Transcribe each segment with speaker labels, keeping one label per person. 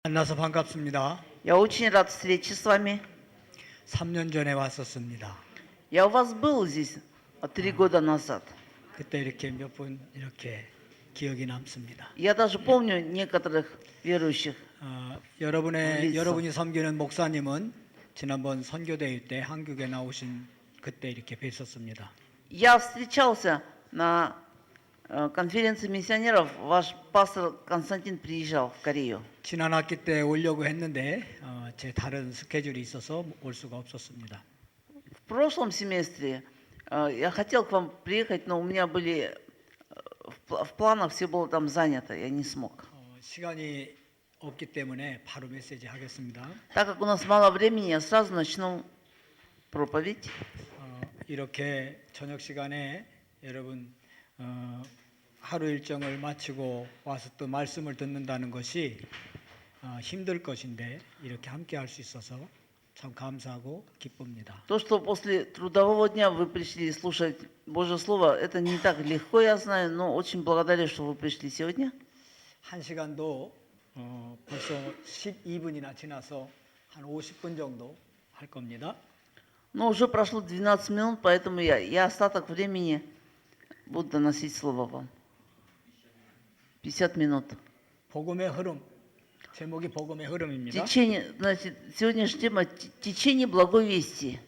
Speaker 1: 만나서 반갑습니다.
Speaker 2: Я очень рад встрече с вами.
Speaker 1: 3년 전에 왔었습니다.
Speaker 2: Я у вас был здесь 3 года назад.
Speaker 1: 그때 이렇게 몇 분 이렇게 기억이 남습니다.
Speaker 2: Я даже помню некоторых верующих.
Speaker 1: 여러분이 섬기는 목사님은 지난번 선교대회 때 한국에 나오신 그때 이렇게 뵀었습니다.
Speaker 2: Я встречался на конференции миссионеров. Ваш пастор Константин приезжал в Корею.
Speaker 1: 지난 학기 때 오려고 했는데 제 다른 스케줄이 있어서 올 수가 없었습니다.
Speaker 2: В прошлом семестре я хотел к вам приехать, но у меня были в планах, все было там занято, я не смог.
Speaker 1: 시간이 없기 때문에 바로 메시지 하겠습니다.
Speaker 2: Так как у нас мало времени, я сразу начну проповедь.
Speaker 1: 이렇게 저녁 시간에 여러분 하루 일정을 마치고 와서 또 말씀을 듣는다는 것이 힘들 것인데 이렇게 함께 할 수 있어서 참 감사하고 기쁩니다.
Speaker 2: То, что после трудового дня вы пришли слушать Божье Слово, это не так легко, я знаю, но очень благодарю, что вы пришли сегодня.
Speaker 1: 한 시간도 벌써 12분이나 지나서 한 50분 정도 할 겁니다.
Speaker 2: Но уже прошло 12 минут, поэтому я остаток времени буду доносить Слово вам. 50 минут.
Speaker 1: 복음의 흐름, 제목이 복음의 흐름입니다.
Speaker 2: Течение, значит, сегодняшняя тема «Течение благой вести».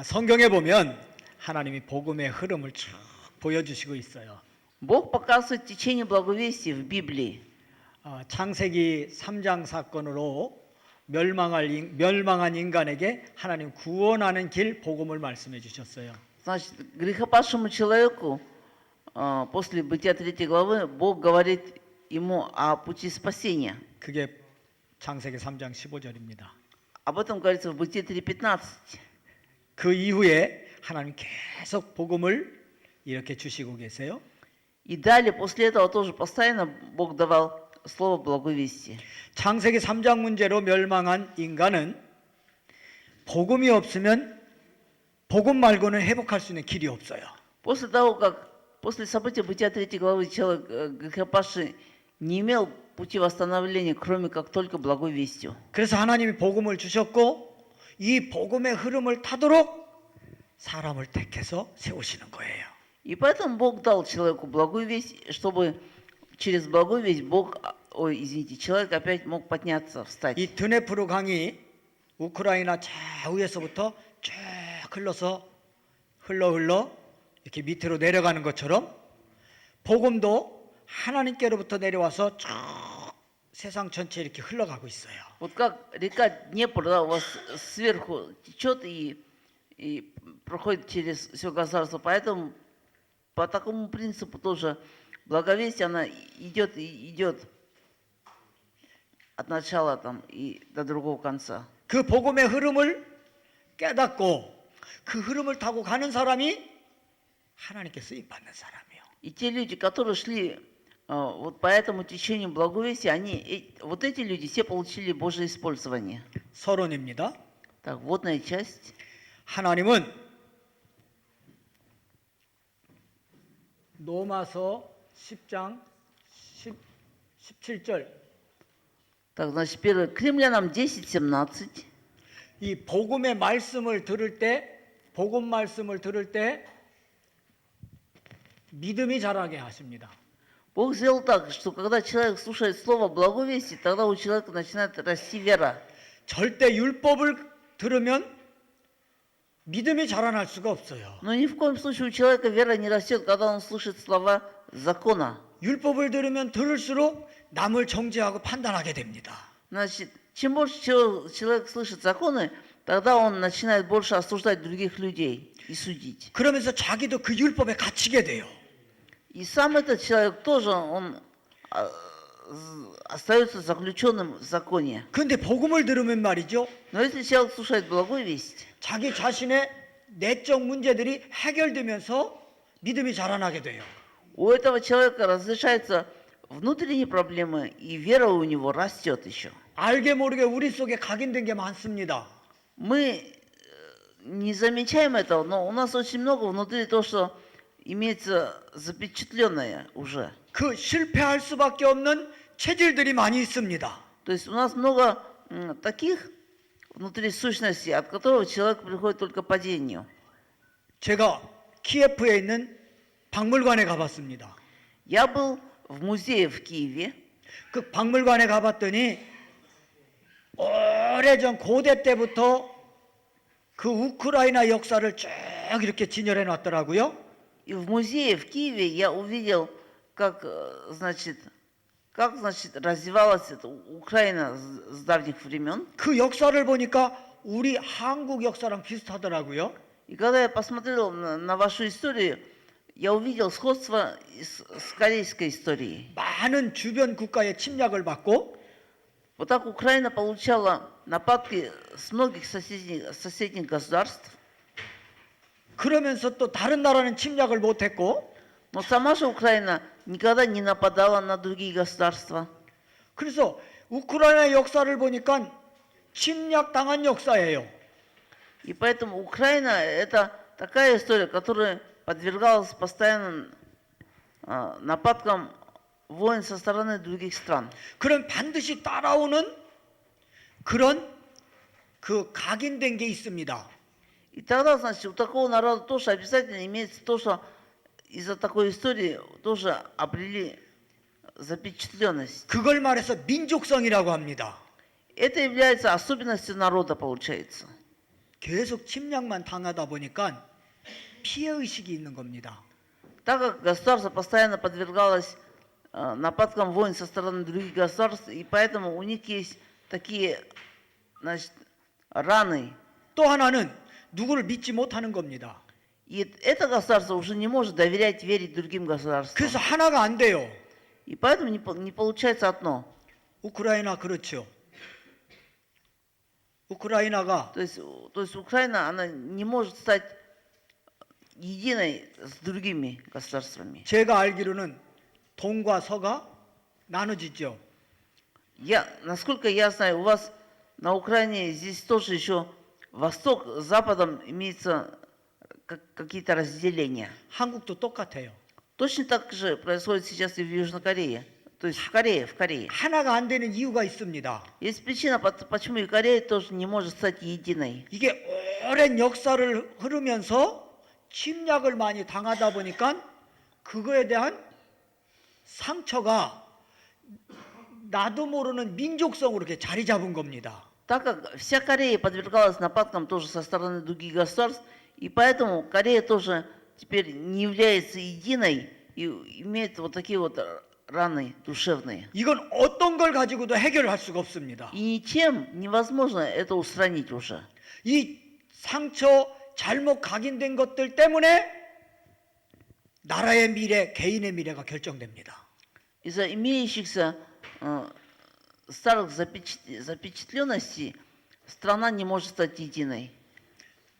Speaker 1: 성경에 보면 하나님이 복음의 흐름을 쭉 보여주시고 있어요.
Speaker 2: Бог показывает течение благой вести в Библии.
Speaker 1: 창세기 3장 사건으로 멸망한 인간에게 하나님 구원하는 길 복음을 말씀해 주셨어요.
Speaker 2: Значит, грехопадшему человеку после Бытия 3 главы Бог говорит ему о пути спасения.
Speaker 1: 그게 창세기 3장 15절입니다.
Speaker 2: Об этом говорится в Бытие 3:15.
Speaker 1: 그 이후에 하나님 계속 복음을 이렇게 주시고 계세요.
Speaker 2: И далее, после этого тоже постоянно Бог давал слово благой вести.
Speaker 1: 창세기 3장 문제로 멸망한 인간은 복음이 없으면 복음 말고는 회복할 수 있는 길이 없어요.
Speaker 2: После того, как после события Бытия 3 главы человек грехопадший не имел пути восстановления, кроме как только благой вестью.
Speaker 1: 그래서 하나님이 복음을 주셨고 이 복음의 흐름을 타도록 사람을 택해서 세우시는 거예요.
Speaker 2: И поэтому Бог дал человеку благую весть, чтобы через благую весть человек опять мог подняться, встать.
Speaker 1: 이 드네프르 강이 우크라이나 좌우에서부터 쭉 흘러 이렇게 밑으로 내려가는 것처럼 복음도 하나님께로부터 내려와서 쭉 세상 전체에 이렇게 흘러가고 있어요.
Speaker 2: Вот как река Днепр, да, у вас сверху течет и проходит через все государство, поэтому по такому принципу тоже благовестие, она идет от начала там и до другого конца.
Speaker 1: 그 복음의 흐름을 깨닫고 그 흐름을 타고 가는 사람이 하나님께 쓰임 받는 사람이에요.
Speaker 2: И те люди, которые шли вот по этому течению благовестия, вот эти люди все получили Божье использование.
Speaker 1: 서론입니다.
Speaker 2: Так, вводная часть.
Speaker 1: 하나님은 로마서 10장 17절
Speaker 2: Так, значит, 1 Кремлянам 10:17.
Speaker 1: 이 복음의 말씀을 들을 때 믿음이 자라게 하십니다.
Speaker 2: Бог сделал так, что когда человек слушает слово благовестия, тогда у человека начинает расти вера.
Speaker 1: 절대 율법을 들으면 믿음이 자라날 수가 없어요.
Speaker 2: Но ни в коем случае у человека вера не растет, когда он слышит слова закона.
Speaker 1: 율법을 들으면 들을수록 남을 정죄하고 판단하게 됩니다.
Speaker 2: Значит, чем больше человек слышит законы, тогда он начинает больше осуждать других людей и судить.
Speaker 1: 그러면서 자기도 그 율법에 갇히게 돼요.
Speaker 2: И сам этот человек тоже, он остается заключенным в законе.
Speaker 1: 그런데 복음을 들으면 말이죠.
Speaker 2: Но если человек слушает благую весть,
Speaker 1: 자기 자신의 내적 문제들이 해결되면서 믿음이 자라나게 돼요.
Speaker 2: у этого человека разрешаются внутренние проблемы, и вера у него растет еще.
Speaker 1: 알게 모르게 우리 속에 각인된 게 많습니다.
Speaker 2: Мы не замечаем этого, но у нас очень много внутри то, что имеется запечатленное уже.
Speaker 1: 그 실패할 수밖에 없는 체질들이 많이 있습니다.
Speaker 2: То есть у нас много таких внутри сущностей, от которого человек приходит только к падению.
Speaker 1: 제가 키예프에 있는 박물관에 가봤습니다.
Speaker 2: Я был в музее в Киеве.
Speaker 1: 그 박물관에 가봤더니 오래전 고대 때부터 그 우크라이나 역사를 쭉 이렇게 진열해 놨더라고요.
Speaker 2: И в музее в Киеве я увидел, как, значит, развивалась эта Украина с давних времен.
Speaker 1: 그 역사를 보니까 우리 한국 역사랑 비슷하더라고요.
Speaker 2: И когда я посмотрел на вашу историю, я увидел сходство с корейской историей.
Speaker 1: 많은 주변 국가의 침략을 받고
Speaker 2: Вот так Украина получала нападки с многих соседних государств,
Speaker 1: 그러면서 또 다른 나라는 침략을 못했고
Speaker 2: но сама же Украина никогда не нападала на другие государства.
Speaker 1: 그래서 우크라이나 역사를 보니까 침략당한 역사예요.
Speaker 2: И поэтому Украина это такая история, которая подвергалась постоянным нападкам войн со стороны других стран.
Speaker 1: 그럼 반드시 따라오는 그런 그 각인된 게 있습니다.
Speaker 2: И тогда, значит, у такого народа тоже обязательно имеется то, что из-за такой истории тоже обрели запечатленность.
Speaker 1: 그걸 말해서 민족성이라고 합니다.
Speaker 2: Это является особенностью народа, получается.
Speaker 1: 계속 침략만 당하다 보니까 피해 의식이 있는 겁니다.
Speaker 2: Так как государство постоянно подвергалось нападкам войн со стороны других государств, и поэтому у них есть такие, значит, раны.
Speaker 1: 또 하나는 누구를 믿지 못하는 겁니다.
Speaker 2: И это государство уже не может доверять, верить другим государствам.
Speaker 1: 그래서 하나가 안 돼요.
Speaker 2: И поэтому не получается одно.
Speaker 1: 우크라이나 그렇죠. 우크라이나가
Speaker 2: То есть Украина, она не может стать единой с другими государствами.
Speaker 1: 제가 알기로는 동과 서가 나눠지죠.
Speaker 2: Насколько я знаю, у вас на Украине здесь тоже еще Восток с Западом имеются какие-то разделения.
Speaker 1: 한국도 똑같아요.
Speaker 2: Точно так же происходит сейчас и в Южной Корее. То есть в Корее.
Speaker 1: 하나가 안 되는 이유가 있습니다.
Speaker 2: Есть причина, почему и Корея тоже не может стать единой.
Speaker 1: 이게 오랜 역사를 흐르면서 침략을 많이 당하다 보니까 그거에 대한 상처가 나도 모르는 민족성으로 이렇게 자리 잡은 겁니다.
Speaker 2: Так как вся Корея подвергалась нападкам тоже со стороны других государств, и поэтому Корея тоже теперь не является единой и имеет вот такие вот раны душевные.
Speaker 1: 이건 어떤 걸 가지고도 해결할 수가 없습니다.
Speaker 2: И ничем невозможно это устранить уже.
Speaker 1: 이 상처 잘못 각인된 것들 때문에 나라의 미래, 개인의 미래가 결정됩니다.
Speaker 2: Из-за имеющихся старых запечатленностей страна не может стать единой.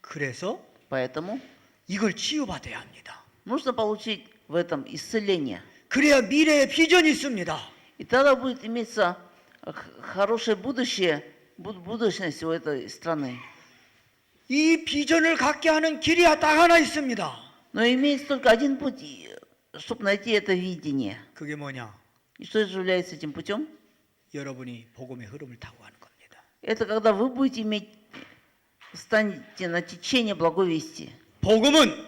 Speaker 1: 그래서
Speaker 2: Поэтому
Speaker 1: 이걸 치유받아야 합니다.
Speaker 2: нужно получить в этом исцеление.
Speaker 1: 그래야 미래의 비전이 있습니다.
Speaker 2: И тогда будет иметься хорошее будущее, будущность у этой страны.
Speaker 1: 이 비전을 갖게 하는 길이 딱 하나 있습니다.
Speaker 2: Но имеется только один путь, чтобы найти это видение.
Speaker 1: 그게 뭐냐?
Speaker 2: И что же является этим путем?
Speaker 1: 여러분이 복음의 흐름을 타고 가는 겁니다.
Speaker 2: Это когда вы будете станете на течение благой вести.
Speaker 1: 복음은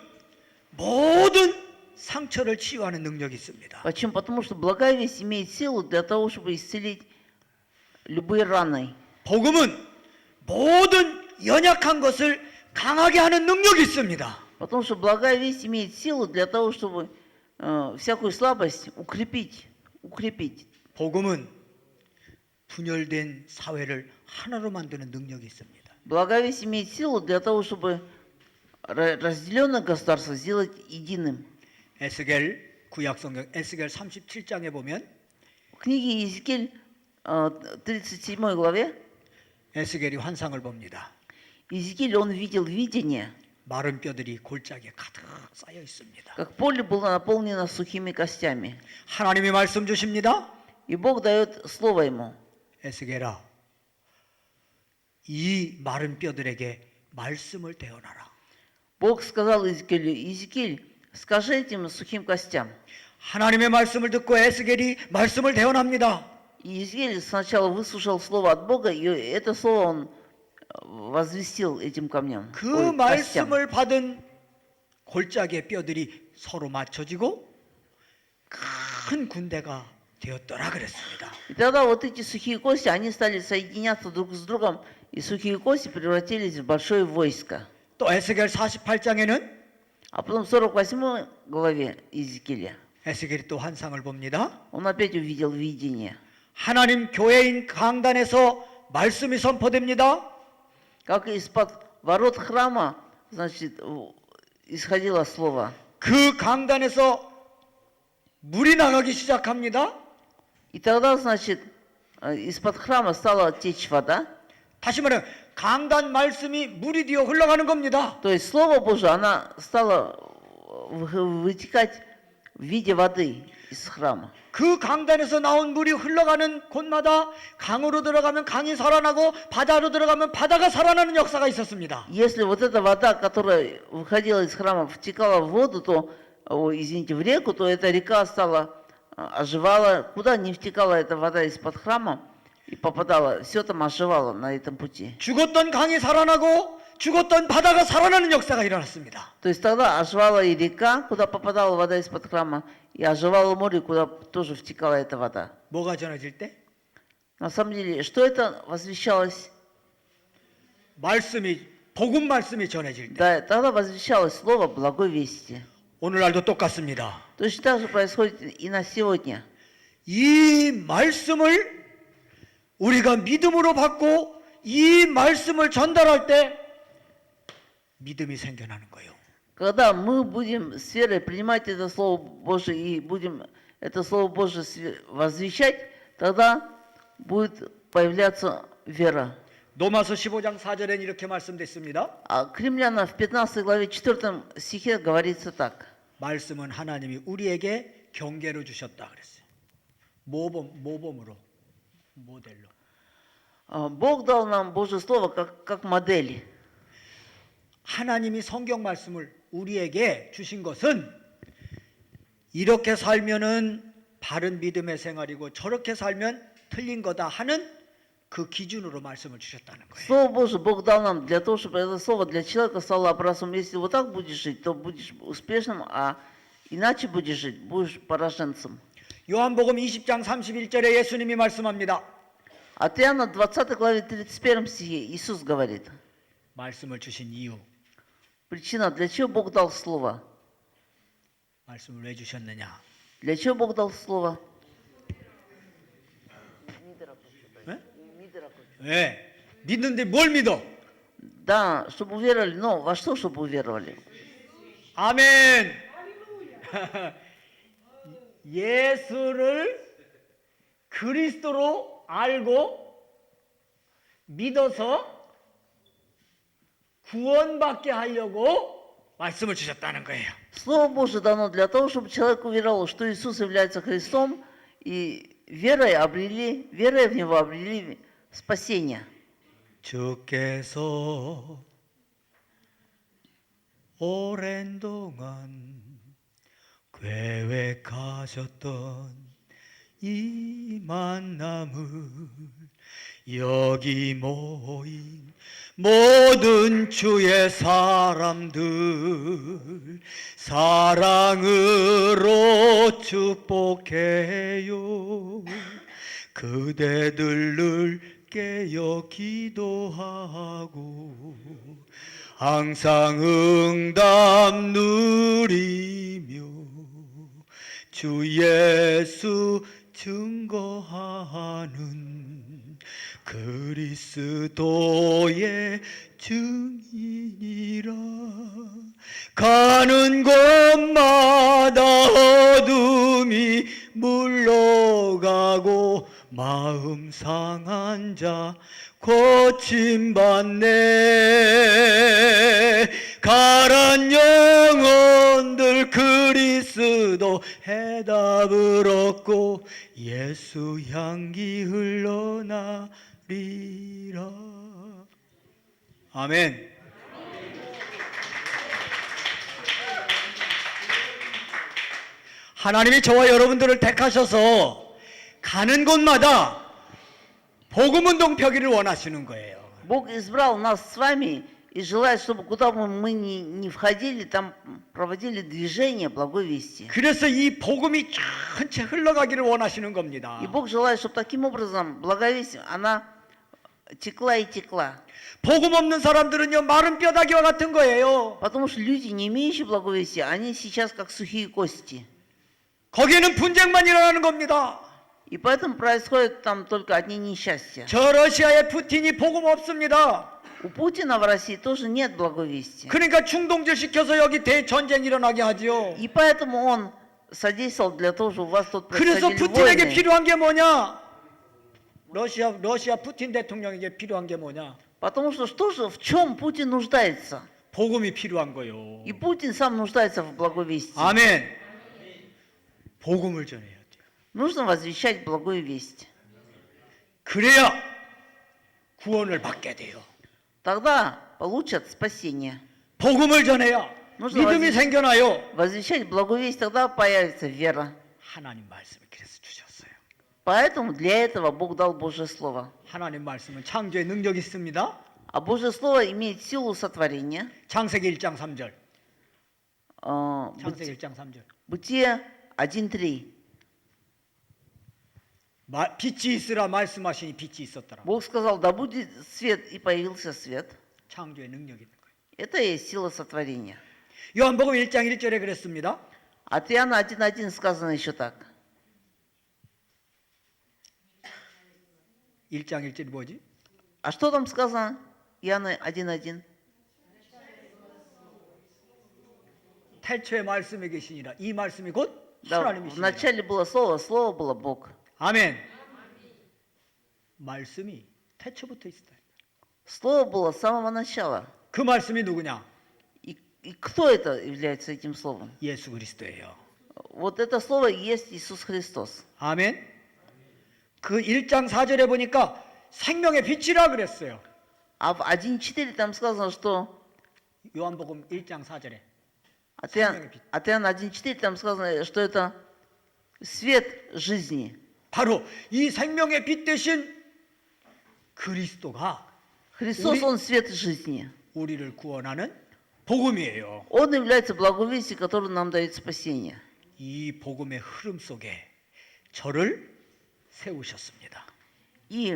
Speaker 1: 모든 상처를 치유하는 능력이 있습니다.
Speaker 2: Почему? Потому что благая весть имеет силу для того, чтобы исцелить любые раны.
Speaker 1: 복음은 모든 연약한 것을 강하게 하는 능력이 있습니다.
Speaker 2: Потому что благая весть имеет силу для того, чтобы всякую слабость укрепить.
Speaker 1: 복음은 분열된 사회를 하나로 만드는 능력이 있습니다.
Speaker 2: Благая весть имеет силу для того, чтобы разделенное государство сделать единым.
Speaker 1: 에스겔 구약성경 에스겔 37장에 보면
Speaker 2: В книге Иезекииль 37 главе
Speaker 1: 에스겔이 환상을 봅니다.
Speaker 2: Иезекииль, он видел видение,
Speaker 1: 마른 뼈들이 골짜기에 가득 쌓여 있습니다.
Speaker 2: как поле было наполнено сухими костями.
Speaker 1: 하나님이 말씀 주십니다.
Speaker 2: И Бог дает слово ему.
Speaker 1: 에스겔아, 이 마른 뼈들에게 말씀을 대어놔라.
Speaker 2: Бог сказал Иезекиилю: Иезекииль, скажи этим сухим костям.
Speaker 1: 하나님의 말씀을 듣고 에스겔이 말씀을 대언합니다.
Speaker 2: И Иезекииль сначала выслушал слово от Бога, и это слово он возвестил этим камням,
Speaker 1: 그
Speaker 2: костям.
Speaker 1: 말씀을 받은 골짜기의 뼈들이 서로 맞춰지고 큰 군대가 되었더라 그랬습니다.
Speaker 2: И тогда вот эти сухие кости, они стали соединяться друг с другом, и сухие кости превратились в большое войско.
Speaker 1: 또 에스겔 48장에는
Speaker 2: А потом в 48 главе Иезекииля
Speaker 1: 에스겔이 또 환상을 봅니다.
Speaker 2: он опять увидел видение.
Speaker 1: 하나님 교회인 강단에서 말씀이 선포됩니다.
Speaker 2: Как из-под ворот храма, значит, исходило слово.
Speaker 1: 그 강단에서 물이 나가기 시작합니다.
Speaker 2: И тогда, значит, из-под храма стала течь вода.
Speaker 1: 다시 말해 강단 말씀이 물이 되어 흘러가는 겁니다.
Speaker 2: То есть Слово Божие, она стала вытекать в виде воды из храма.
Speaker 1: 그 강단에서 나온 물이 흘러가는 곳마다 강으로 들어가면 강이 살아나고 바다로 들어가면 바다가 살아나는 역사가 있었습니다.
Speaker 2: Если вот эта вода, которая выходила из храма, втекала в воду, то, извините, в реку, то эта река стала, оживала. Куда не втекала эта вода из-под храма и попадала, все там оживало на этом пути.
Speaker 1: 죽었던 강이 살아나고 죽었던 바다가 살아나는 역사가 일어났습니다.
Speaker 2: То есть тогда оживала и река, куда попадала вода из-под храма, и оживало море, куда тоже втекала эта вода.
Speaker 1: 뭐가 전해질 때?
Speaker 2: На самом деле, что это возвещалось?
Speaker 1: 말씀이 복음 말씀이 전해질 때.
Speaker 2: Да, тогда возвещалось слово благой вести.
Speaker 1: 오늘날도 똑같습니다.
Speaker 2: Точно так же происходит и на сегодня.
Speaker 1: 이 말씀을 우리가 믿음으로 받고 이 말씀을 전달할 때 믿음이 생겨나는 거예요.
Speaker 2: Когда мы будем с верой принимать это Слово Божие и будем это Слово Божие возвещать, тогда будет появляться вера.
Speaker 1: 로마서 15장 4절에는 이렇게 말씀됐습니다.
Speaker 2: А к римлянам в 15 главе 4 стихе говорится так.
Speaker 1: 말씀은 하나님이 우리에게 경계로 주셨다 그랬어요. 모범으로, 모델로.
Speaker 2: Бог дал нам Божье Слово как модель.
Speaker 1: 하나님이 성경 말씀을 우리에게 주신 것은 이렇게 살면은 바른 믿음의 생활이고 저렇게 살면 틀린 거다 하는 그 기준으로 말씀을 주셨다는 거예요.
Speaker 2: Слово Божие Бог дал нам для того, чтобы это Слово для человека стало образцом. Если вот так будешь жить, то будешь успешным, а иначе будешь жить, будешь пораженцем.
Speaker 1: 요한복음 20장 31절에 예수님이 말씀합니다.
Speaker 2: От Иоанна 20 главе 31 стихе Иисус говорит.
Speaker 1: 말씀을 주신 이유,
Speaker 2: Причина, для чего Бог дал Слово?
Speaker 1: 말씀을 왜 주셨느냐?
Speaker 2: Для чего Бог дал Слово?
Speaker 1: 왜? 믿는데 뭘 믿어?
Speaker 2: Да, чтобы уверовали, но во что, чтобы уверовали?
Speaker 1: 아멘. 예수를 그리스도로 알고 믿어서 구원받게 하려고 말씀을 주셨다는 거예요.
Speaker 2: Слово Божие дано для того, чтобы человек уверовал, что Иисус является Христом, и верой в Него обрели спасение.
Speaker 1: 주께서 오랜 동안 계획하셨던 이 만남을 여기 모인 모든 주의 사람들 사랑으로 축복해요. 그대들을 깨어 기도하고 항상 응답 누리며 주 예수 증거하는 그리스도의 증인이라. 가는 곳마다 어둠이 물러가고 마음 상한 자 고침받네. 가란 영혼들 그리스도 해답을 얻고 예수 향기 흘러나리라. 아멘. 하나님이 저와 여러분들을 택하셔서 가는 곳마다 복음 운동 펴기를 원하시는 거예요.
Speaker 2: Бог избрал нас с вами и желает, чтобы куда бы мы ни входили, там проводили движение благой вести.
Speaker 1: 그래서 이 복음이 전체 흘러가기를 원하시는 겁니다.
Speaker 2: И Бог желает, чтобы таким образом благовесть, она текла и текла.
Speaker 1: 복음 없는 사람들은요 마른 뼈다귀와 같은 거예요.
Speaker 2: Потому что люди, не имеющие благовестия, они сейчас как сухие кости.
Speaker 1: 거기에는 분쟁만 일어나는 겁니다.
Speaker 2: И поэтому происходит там только одни несчастья.
Speaker 1: 저 러시아의 푸틴이 복음 없습니다.
Speaker 2: У Путина в России тоже нет благовестия.
Speaker 1: 그러니까 충동질 시켜서 여기 대전쟁 일어나게 하죠.
Speaker 2: И поэтому он содействовал для того, чтобы у вас тут
Speaker 1: 그래서
Speaker 2: происходили
Speaker 1: 푸틴에게
Speaker 2: войны.
Speaker 1: 필요한 게 뭐냐? 러시아 푸틴 대통령에게 필요한 게 뭐냐?
Speaker 2: Потому что же, в чем Путин нуждается?
Speaker 1: 복음이 필요한 거요.
Speaker 2: И Путин сам нуждается в благовестии.
Speaker 1: 아멘. 복음을 전해야 돼요.
Speaker 2: Нужно возвещать благую весть.
Speaker 1: 그래야 구원을 받게 돼요.
Speaker 2: Тогда получат спасение.
Speaker 1: 복음을 전해야
Speaker 2: нужно
Speaker 1: 믿음이 생겨나요.
Speaker 2: Возвещать благую весть, тогда появится вера.
Speaker 1: 하나님 말씀을 그래서 주셨어요.
Speaker 2: Поэтому для этого Бог дал Божье Слово.
Speaker 1: 하나님 말씀은 창조의 능력이 있습니다.
Speaker 2: А Божье Слово имеет силу сотворения.
Speaker 1: 창세기 1장 3절.
Speaker 2: Э,
Speaker 1: 창세기 1장 3절.
Speaker 2: Бытие 1:3.
Speaker 1: 빛이 있으라 말씀하시니 빛이 있었더라.
Speaker 2: Бог сказал, да будет свет, и появился свет.
Speaker 1: 창조의 능력이 있는 거예요.
Speaker 2: Это и есть сила сотворения.
Speaker 1: 요한복음 1장 1절에 그랬습니다.
Speaker 2: От Иоанна 1:1 сказано еще так.
Speaker 1: 1장 1절이 뭐지?
Speaker 2: А что там сказано? Иоанна 1:1.
Speaker 1: 태초에 말씀에 계시니라. 이 말씀이 곧
Speaker 2: Да, в
Speaker 1: 하나님이시니라.
Speaker 2: начале было Слово, Слово было Бог.
Speaker 1: 아멘. 말씀이 태초부터 있었다.
Speaker 2: Слово было с самого начала.
Speaker 1: 그 말씀이 누구냐?
Speaker 2: И кто это является этим Словом?
Speaker 1: 예수 그리스도예요.
Speaker 2: Вот это Слово и есть Иисус Христос.
Speaker 1: 아멘. 그 1장 4절에 보니까 생명의 빛이라 그랬어요.
Speaker 2: А в 1:4 там сказано, что
Speaker 1: 요한복음 1장 4절에
Speaker 2: от Иоанна 1:4 там сказано, что это свет жизни.
Speaker 1: 바로 이 생명의 빛 대신 그리스도가
Speaker 2: Христос, Он свет жизни.
Speaker 1: 우리를 구원하는 복음이에요.
Speaker 2: Он является благовестием, который нам дает спасение.
Speaker 1: 이 복음의 흐름 속에 저를 세우셨습니다.
Speaker 2: И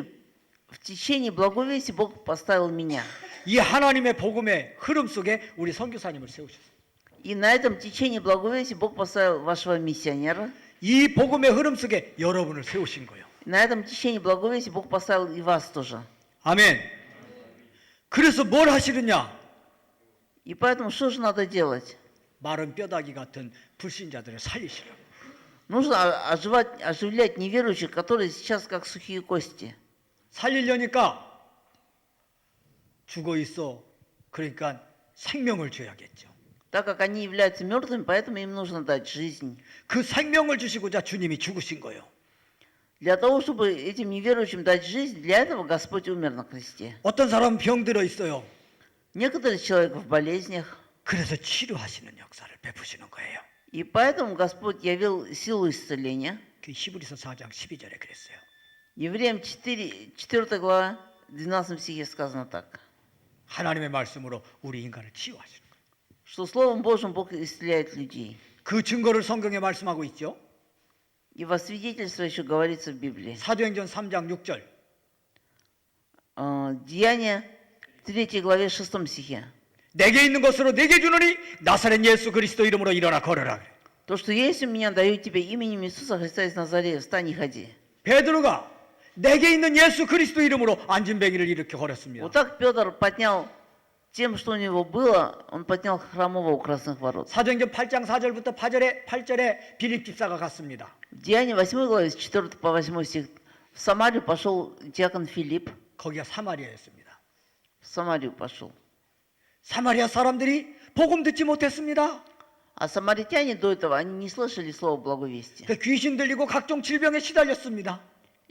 Speaker 2: в течение благовестия Бог поставил меня.
Speaker 1: 이 하나님의 복음의 흐름 속에 우리 선교사님을 세우셨습니다.
Speaker 2: И на этом течении благовестия Бог поставил вашего миссионера.
Speaker 1: 이 복음의 흐름 속에 여러분을 세우신 거예요.
Speaker 2: На этом течении благовестия Бог поставил и вас тоже.
Speaker 1: 아멘. 그래서 뭘 하시느냐?
Speaker 2: И поэтому что же надо делать?
Speaker 1: 마른 뼈다귀 같은 불신자들을 살리시라고.
Speaker 2: Нужно оживлять неверующих, которые сейчас как сухие кости.
Speaker 1: 살리려니까 죽어 있어. 그러니까 생명을 줘야겠죠.
Speaker 2: Так как они являются мертвыми, поэтому им нужно дать жизнь.
Speaker 1: 그 생명을 주시고자 주님이 죽으신 거예요.
Speaker 2: Для того, чтобы этим неверующим дать жизнь, для этого Господь умер на кресте.
Speaker 1: 어떤 사람은 병들어 있어요.
Speaker 2: Некоторые человек в болезнях,
Speaker 1: 그래서 치료하시는 역사를 베푸시는 거예요.
Speaker 2: и поэтому Господь явил силу исцеления.
Speaker 1: 그 히브리서 4장 12절에 그랬어요.
Speaker 2: Евреям 4 глава, 12 стихе сказано так,
Speaker 1: 하나님의 말씀으로 우리 인간을 치유하시는 거예요.
Speaker 2: что Словом Божьим Бог исцеляет людей.
Speaker 1: 그 증거를 성경에 말씀하고 있죠.
Speaker 2: И во свидетельство еще говорится в Библии.
Speaker 1: 사도행전 3장 6절.
Speaker 2: Деяния 3 главе 6 стихе.
Speaker 1: 내게 있는 것으로 내게 주노니 나사렛 예수 그리스도 이름으로 일어나 걸어라.
Speaker 2: То, что есть у меня, даю тебе именем Иисуса Христа из Назарея, встань и ходи.
Speaker 1: 베드로가 내게 있는 예수 그리스도 이름으로 안진뱅이를 일으켜 걸었습니다.
Speaker 2: Вот так Петр поднял тем, что у него было, он поднял хромого у красных ворот.
Speaker 1: 사도행전 8장 4절부터 8절에 빌립 집사가 갔습니다.
Speaker 2: В Деянии 8 главе с 4 по 8 стих в Самарию пошел диакон Филипп.
Speaker 1: 거기가 사마리아였습니다.
Speaker 2: В Самарию пошел.
Speaker 1: 사마리아 사람들이 복음 듣지 못했습니다.
Speaker 2: А самаритяне до этого, они не слышали слова благовестия.
Speaker 1: 그 귀신 들리고 각종 질병에 시달렸습니다.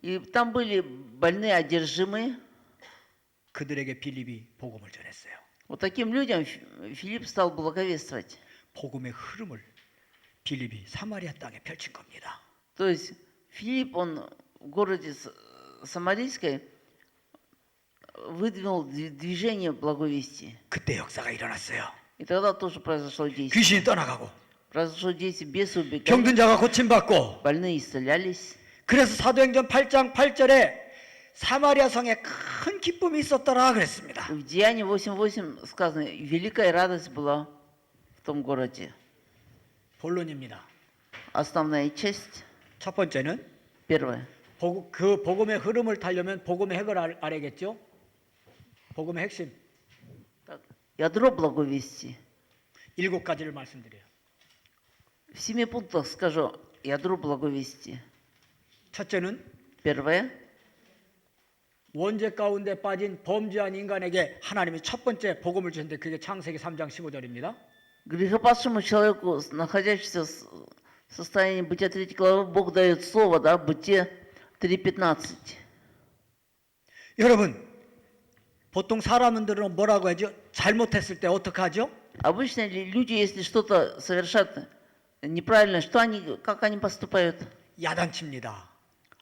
Speaker 2: И там были больные, одержимые.
Speaker 1: 그들에게 빌립이 복음을 전했어요.
Speaker 2: Вот таким людям Филипп стал благовествовать.
Speaker 1: 복음의 흐름을 빌립이 사마리아 땅에 펼친 겁니다.
Speaker 2: То есть Филипп, он в городе Самарийской выдвинул движение благовестия.
Speaker 1: 그때 역사가 일어났어요.
Speaker 2: И тогда тоже произошло действие.
Speaker 1: 귀신이 떠나가고
Speaker 2: Произошло действие, бесы убегали,
Speaker 1: 병든 자가 고침받고
Speaker 2: больные исцелялись.
Speaker 1: 그래서 사도행전 8장 8절에 사마리아 성에 큰 기쁨이 있었더라 그랬습니다.
Speaker 2: В Деянии 8.8 сказано, великая радость была в том городе.
Speaker 1: 본론입니다.
Speaker 2: Основная часть,
Speaker 1: 첫 번째는
Speaker 2: первая.
Speaker 1: 그 복음의 흐름을 타려면 복음의 핵을 알아야겠죠? 복음의 핵심
Speaker 2: Ядро благовестия.
Speaker 1: 7가지를 말씀드려요.
Speaker 2: В 7 пунктах скажу ядро благовестия.
Speaker 1: 첫째는
Speaker 2: Первое.
Speaker 1: 원죄 가운데 빠진 범죄한 인간에게 하나님이 첫 번째 복음을 주셨는데 그게 창세기 3장 15절입니다.
Speaker 2: Грехопадшему человеку, находящемуся в состоянии бытия 3 главы, Бог дает слово, да, Бытие 3.15.
Speaker 1: 여러분, 보통 사람들은 뭐라고 하죠? 잘못했을 때 어떻게 하죠?
Speaker 2: Обычно люди, если что-то совершат неправильно, как они поступают?
Speaker 1: 야단칩니다.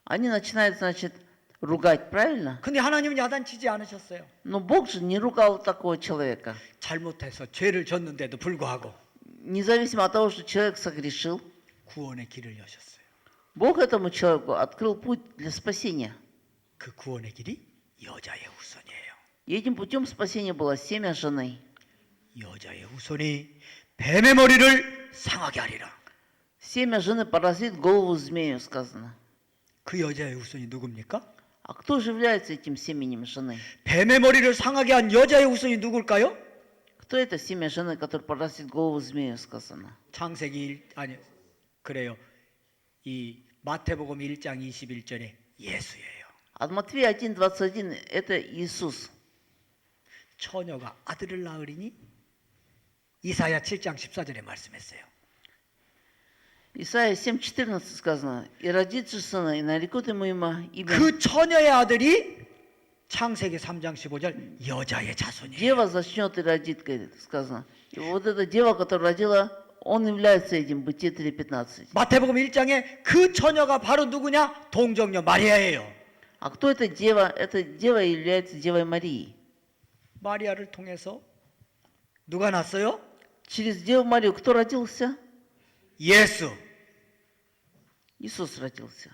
Speaker 2: Они начинают, значит, ругать, правильно?
Speaker 1: 근데 하나님은 야단치지 않으셨어요.
Speaker 2: Но Бог же не ругал такого человека.
Speaker 1: 잘못해서 죄를 졌는데도 불구하고
Speaker 2: Независимо от того, что человек согрешил,
Speaker 1: 구원의 길을 여셨어요.
Speaker 2: Бог этому человеку открыл путь для спасения.
Speaker 1: 그 구원의 길이 여자의 후손이에요.
Speaker 2: И этим путем спасения было семя жены.
Speaker 1: 여자의 후손이 뱀의 머리를 상하게 하리라.
Speaker 2: Семя жены поразит голову змею, сказано.
Speaker 1: 그 여자의 후손이 누굽니까?
Speaker 2: А кто же является этим семенем жены?
Speaker 1: 뱀의 머리를 상하게 한 여자의 후손이 누굴까요?
Speaker 2: Кто это семя жены, который поразит голову змею, сказано?
Speaker 1: 창세기 아니 그래요. 이 마태복음 1장 21절에 예수예요.
Speaker 2: От Матфея 1.21 это Иисус.
Speaker 1: 처녀가 아들을 낳으리니 이사야 7장 14절에 말씀했어요.
Speaker 2: Исайя 7.14 сказано, и родит же сына, и нарекут ему имя.
Speaker 1: 그 처녀의 아들이 창세기 3장 15절 여자의 자손이에요.
Speaker 2: Дева зачнет и родит, говорит, сказано. И вот эта дева, которая родила, он является этим, Бытие 3.15.
Speaker 1: 마태복음 1장에 그 처녀가 바로 누구냐? 동정녀 마리아예요.
Speaker 2: А кто эта дева? Эта дева является Девой Марии.
Speaker 1: 마리아를 통해서 누가 났어요?
Speaker 2: Через Деву Марию кто родился?
Speaker 1: 예수.
Speaker 2: Иисус родился.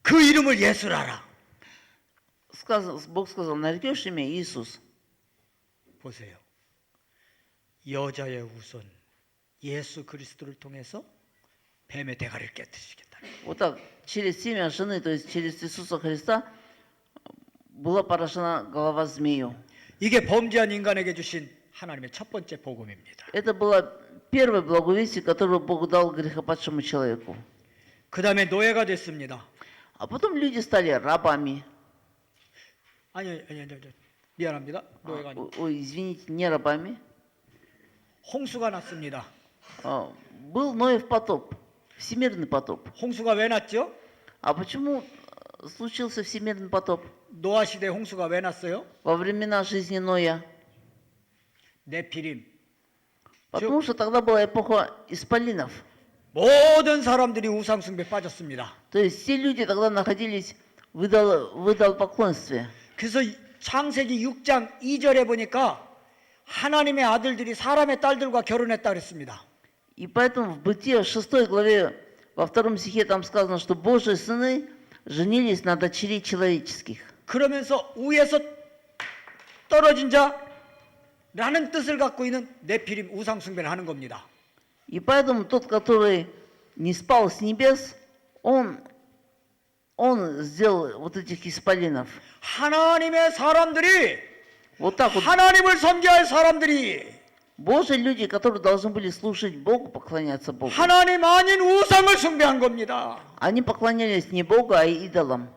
Speaker 1: 그 이름을 예수라라.
Speaker 2: Бог сказал, нарекешь имя Иисус.
Speaker 1: 보세요. 여자의 후손 예수 그리스도를 통해서 뱀의 대가리를 깨뜨리시겠다.
Speaker 2: Вот так, через семя жены, то есть через Иисуса Христа, была поражена голова змею.
Speaker 1: 이게 범죄한 인간에게 주신 하나님의 첫 번째 복음입니다.
Speaker 2: Это было первое благовестие, которое Бог дал грехопадшему человеку.
Speaker 1: 그 다음에 노예가 됐습니다.
Speaker 2: А потом люди стали рабами.
Speaker 1: 아니, 미안합니다. 노예가 아니.
Speaker 2: Ой, извините, не рабами.
Speaker 1: 홍수가 났습니다.
Speaker 2: Был Ноев потоп, всемирный потоп.
Speaker 1: 홍수가 왜 났죠?
Speaker 2: А почему случился всемирный потоп?
Speaker 1: 노아 시대 홍수가 왜 났어요?
Speaker 2: Во времена жизни Ноя.
Speaker 1: 네피림.
Speaker 2: Потому что тогда была эпоха исполинов.
Speaker 1: 모든 사람들이 우상 숭배에 빠졌습니다.
Speaker 2: То есть все люди тогда находились в идолопоклонстве.
Speaker 1: 그래서 창세기 6장 2절에 보니까 하나님의 아들들이 사람의 딸들과 결혼했다 그랬습니다.
Speaker 2: И поэтому в Бытие 6 главе, во 2 стихе там сказано, что Божьи сыны женились на дочерей человеческих.
Speaker 1: 그러면서 위에서 떨어진 자라는 뜻을 갖고 있는 네피림 우상 숭배를 하는 겁니다.
Speaker 2: И поэтому тот, который не спал с небес, он сделал вот этих исполинов.
Speaker 1: 하나님의 사람들이
Speaker 2: Вот так вот.
Speaker 1: 하나님을 섬겨야 할 사람들이
Speaker 2: Божьи люди, которые должны были слушать Богу, поклоняться Богу.
Speaker 1: 하나님 아닌 우상을 숭배한 겁니다.
Speaker 2: Они поклонялись не Богу, а идолам.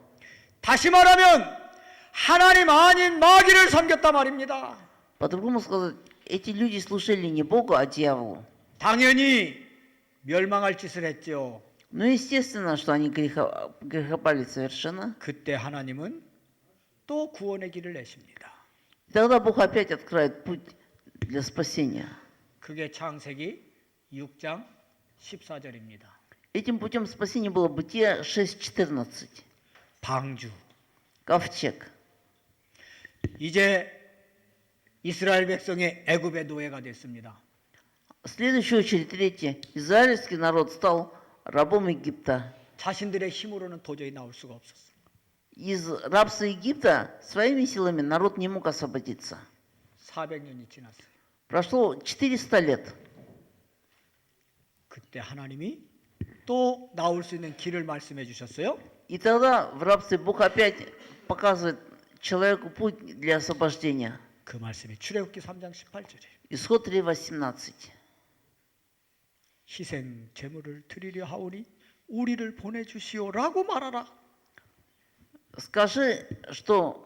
Speaker 1: 다시 말하면 하나님 아닌 마귀를 섬겼단 말입니다.
Speaker 2: По-другому сказать, эти люди слушали не Богу, а дьяволу.
Speaker 1: 당연히 멸망할 짓을 했죠.
Speaker 2: Ну, естественно, что они грехопали совершенно.
Speaker 1: 그때 하나님은 또 구원의 길을 내십니다.
Speaker 2: И тогда Бог опять откроет путь для спасения.
Speaker 1: 그게 창세기 6장 14절입니다.
Speaker 2: Этим путем спасения было Бытие 6.14.
Speaker 1: 방주.
Speaker 2: Ковчег.
Speaker 1: 이제 이스라엘 백성의 애굽의 노예가 됐습니다.
Speaker 2: В следующую очередь, третье. Израильский народ стал рабом Египта.
Speaker 1: 자신들의 힘으로는 도저히 나올 수가 없었어요.
Speaker 2: Из рабства Египта своими силами народ не мог освободиться.
Speaker 1: 400년이 지났어요.
Speaker 2: Прошло 400 лет.
Speaker 1: 그때 하나님이 또 나올 수 있는 길을 말씀해 주셨어요.
Speaker 2: И тогда в рабстве Бог опять показывает человеку путь для освобождения.
Speaker 1: 그 말씀이 출애굽기 3장 18절이에요.
Speaker 2: Исход 3.18.
Speaker 1: 희생 제물을 드리려 하오니 우리를 보내 주시오라고 말하라.
Speaker 2: Скажи, что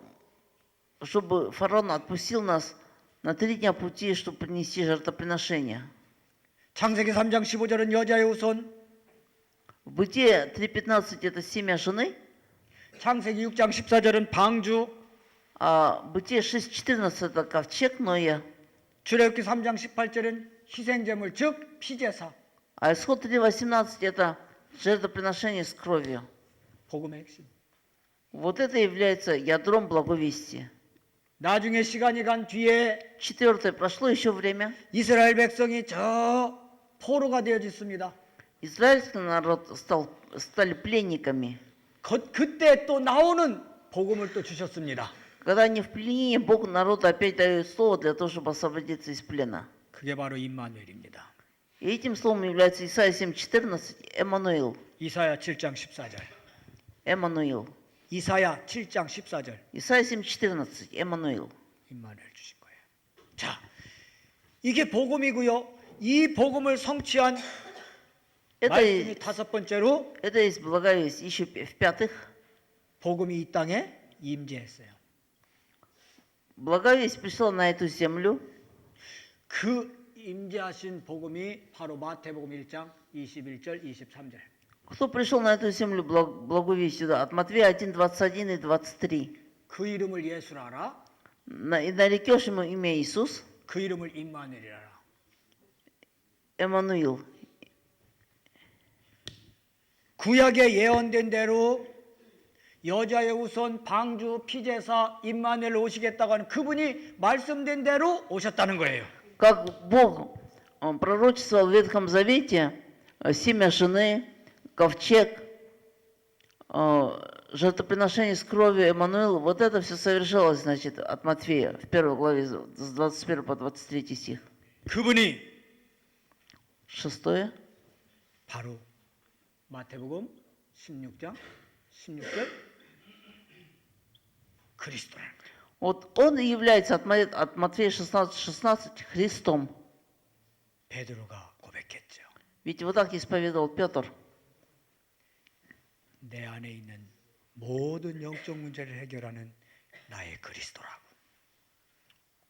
Speaker 2: чтобы фараон отпустил нас на 3 дня пути, чтобы принести жертвоприношение.
Speaker 1: 창세기 3장 15절은 여자의 후손,
Speaker 2: В Бытие 3.15 это семя жены,
Speaker 1: 창세기 6장 14절은 방주,
Speaker 2: а Бытие 6.14 это ковчег Ноя,
Speaker 1: 출애굽기 3장 18절은 희생 제물 즉 피제사.
Speaker 2: а исход 3.18 это жертвоприношение с кровью.
Speaker 1: 복음의 핵심.
Speaker 2: Вот это является ядром благовестия.
Speaker 1: 나중에 시간이 간 뒤에
Speaker 2: Четвертое, прошло еще время.
Speaker 1: 이스라엘 백성이 저 포로가 되어졌습니다.
Speaker 2: Израильский народ стали пленниками.
Speaker 1: 그때 또 나오는 복음을 또 주셨습니다.
Speaker 2: Когда они в пленении, Бог народу опять дает слово для того, чтобы освободиться из плена.
Speaker 1: 그게 바로 임마누엘입니다.
Speaker 2: И этим словом является Исайя 7.14, Эммануил.
Speaker 1: 이사야 7장 14절.
Speaker 2: Эммануил.
Speaker 1: 이사야 7장 14절.
Speaker 2: Исайя 7.14, Эммануил.
Speaker 1: 임마누엘 주신 거예요. 자, 이게 복음이고요. 이 복음을 성취한 말씀이 다섯 번째로
Speaker 2: Это есть благовестие. Еще в-пятых,
Speaker 1: 복음이 이 땅에 임재했어요.
Speaker 2: благовестие пришло на эту землю.
Speaker 1: 그 임재하신 복음이 바로 마태복음 1장 21절 23절.
Speaker 2: Кто пришел на эту землю благовестию? Да, от Матвея 1, 21 и 23.
Speaker 1: 그 이름을 예수라라.
Speaker 2: И нарекешь ему имя Иисус,
Speaker 1: 그 이름을 임마누엘이라라.
Speaker 2: Эммануил.
Speaker 1: 구약에 예언된 대로 여자의 후손 방주 피제사 임마누엘 오시겠다고 하는 그분이 말씀된 대로 오셨다는 거예요.
Speaker 2: Как Бог пророчествовал в Ветхом Завете, семя жены, ковчег, жертвоприношение с кровью Эммануил, вот это все совершалось, значит, от Матфея, в 1 главе, с 21 по 23 стих.
Speaker 1: 그분이
Speaker 2: Шестое.
Speaker 1: 바로 마태복음 16장 16절 그리스도라는 거예요.
Speaker 2: Вот он и является от Матфея 16 Христом.
Speaker 1: 베드로가 고백했죠.
Speaker 2: Ведь вот так исповедовал Петр.
Speaker 1: 내 안에 있는 모든 영적 문제를 해결하는 나의 그리스도라고.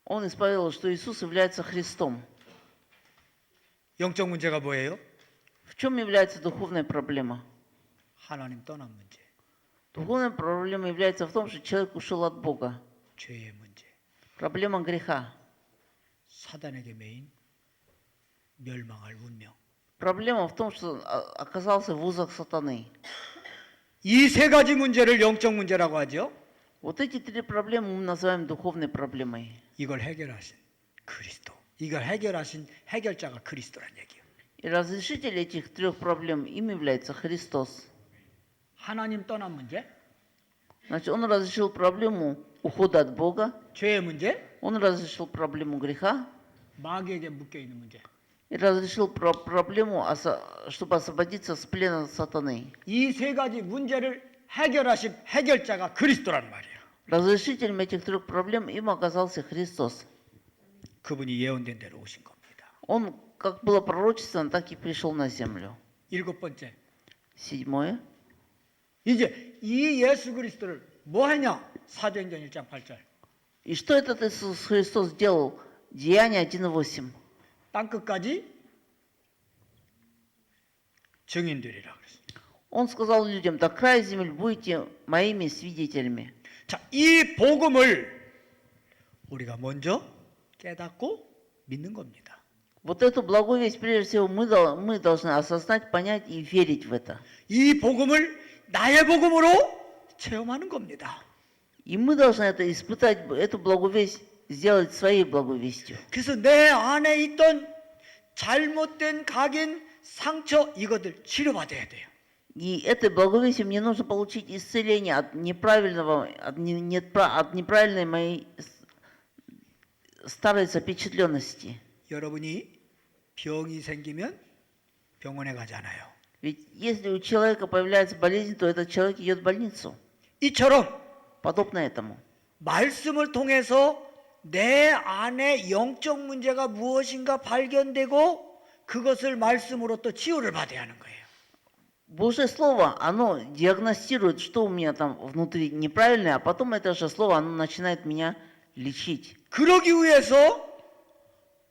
Speaker 2: Он исповедовал, что Иисус является Христом.
Speaker 1: 영적 문제가 뭐예요?
Speaker 2: В чем является духовная проблема?
Speaker 1: 하나님 떠난 문제,
Speaker 2: Духовная проблема является в том, что человек ушел от Бога.
Speaker 1: 죄의 문제,
Speaker 2: Проблема греха.
Speaker 1: 사단에게 매인 멸망할 운명.
Speaker 2: Проблема в том, что оказался в узах сатаны.
Speaker 1: 이 세 가지 문제를 영적 문제라고 하죠.
Speaker 2: Вот эти три проблемы мы называем духовной проблемой.
Speaker 1: 이걸 해결하신 그리스도. 이걸 해결하신 해결자가 그리스도란 얘기예요.
Speaker 2: И разрешитель этих трех проблем им является Христос.
Speaker 1: 하나님 떠난 문제,
Speaker 2: Значит, он разрешил проблему ухода от Бога,
Speaker 1: 죄의 문제,
Speaker 2: он разрешил проблему греха
Speaker 1: 마귀에게 묶여 있는 문제.
Speaker 2: и разрешил проблему, чтобы освободиться с плена сатаны.
Speaker 1: 이 세 가지 문제를 해결하신 해결자가 그리스도란 말이에요.
Speaker 2: Разрешителем этих трех проблем им оказался Христос.
Speaker 1: 그분이 예언된 대로 오신 겁니다.
Speaker 2: Он, как было пророчествовано, так и пришел на землю.
Speaker 1: 일곱 번째,
Speaker 2: Седьмое.
Speaker 1: 이제 이 예수 그리스도를 뭐 하냐? 사도행전 1장 8절.
Speaker 2: И что этот Иисус Христос сделал? Деяние 1.8.
Speaker 1: 땅 끝까지 증인되리라 그랬어요.
Speaker 2: Он сказал людям, до края земли будете моими свидетелями.
Speaker 1: 자, 이 복음을 우리가 먼저 깨닫고 믿는 겁니다.
Speaker 2: Вот эту благую весть, прежде всего, мы должны осознать, понять и верить в это.
Speaker 1: 이 복음을 나의 복음으로 체험하는 겁니다.
Speaker 2: И мы должны это испытать, эту благую весть сделать своей благой вестью.
Speaker 1: 그래서 내 안에 있던 잘못된 각인, 상처 이것들 치료받아야 돼요.
Speaker 2: И этой благой вестью мне нужно получить исцеление от неправильной моей старой запечатленности.
Speaker 1: 여러분이 병이 생기면 병원에 가잖아요.
Speaker 2: Ведь если у человека появляется болезнь, то этот человек идет в больницу.
Speaker 1: 이처럼
Speaker 2: Подобно этому.
Speaker 1: 말씀을 통해서 내 안에 영적 문제가 무엇인가 발견되고 그것을 말씀으로 또 치유를 받아야 하는 거예요.
Speaker 2: Божье Слово, оно диагностирует, что у меня там внутри неправильное, а потом это же Слово, оно начинает меня лечить.
Speaker 1: 그러기 위해서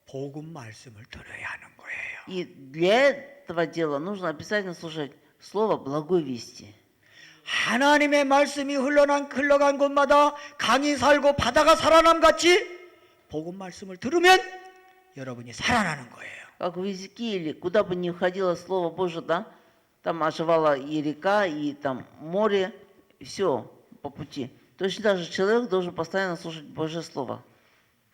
Speaker 1: 복음 말씀을 들어야 하는 거예요.
Speaker 2: И для этого дела нужно обязательно слушать Слово благой вести.
Speaker 1: 하나님의 말씀이 흘러간 곳마다 강이 살고 바다가 살아남 같이 복음 말씀을 들으면 여러분이 살아나는 거예요.
Speaker 2: Как в Иезекииле, куда бы ни входило Слово Божие, да, там оживала и река, и там море, все по пути. Точно так же человек должен постоянно слушать Божье Слово.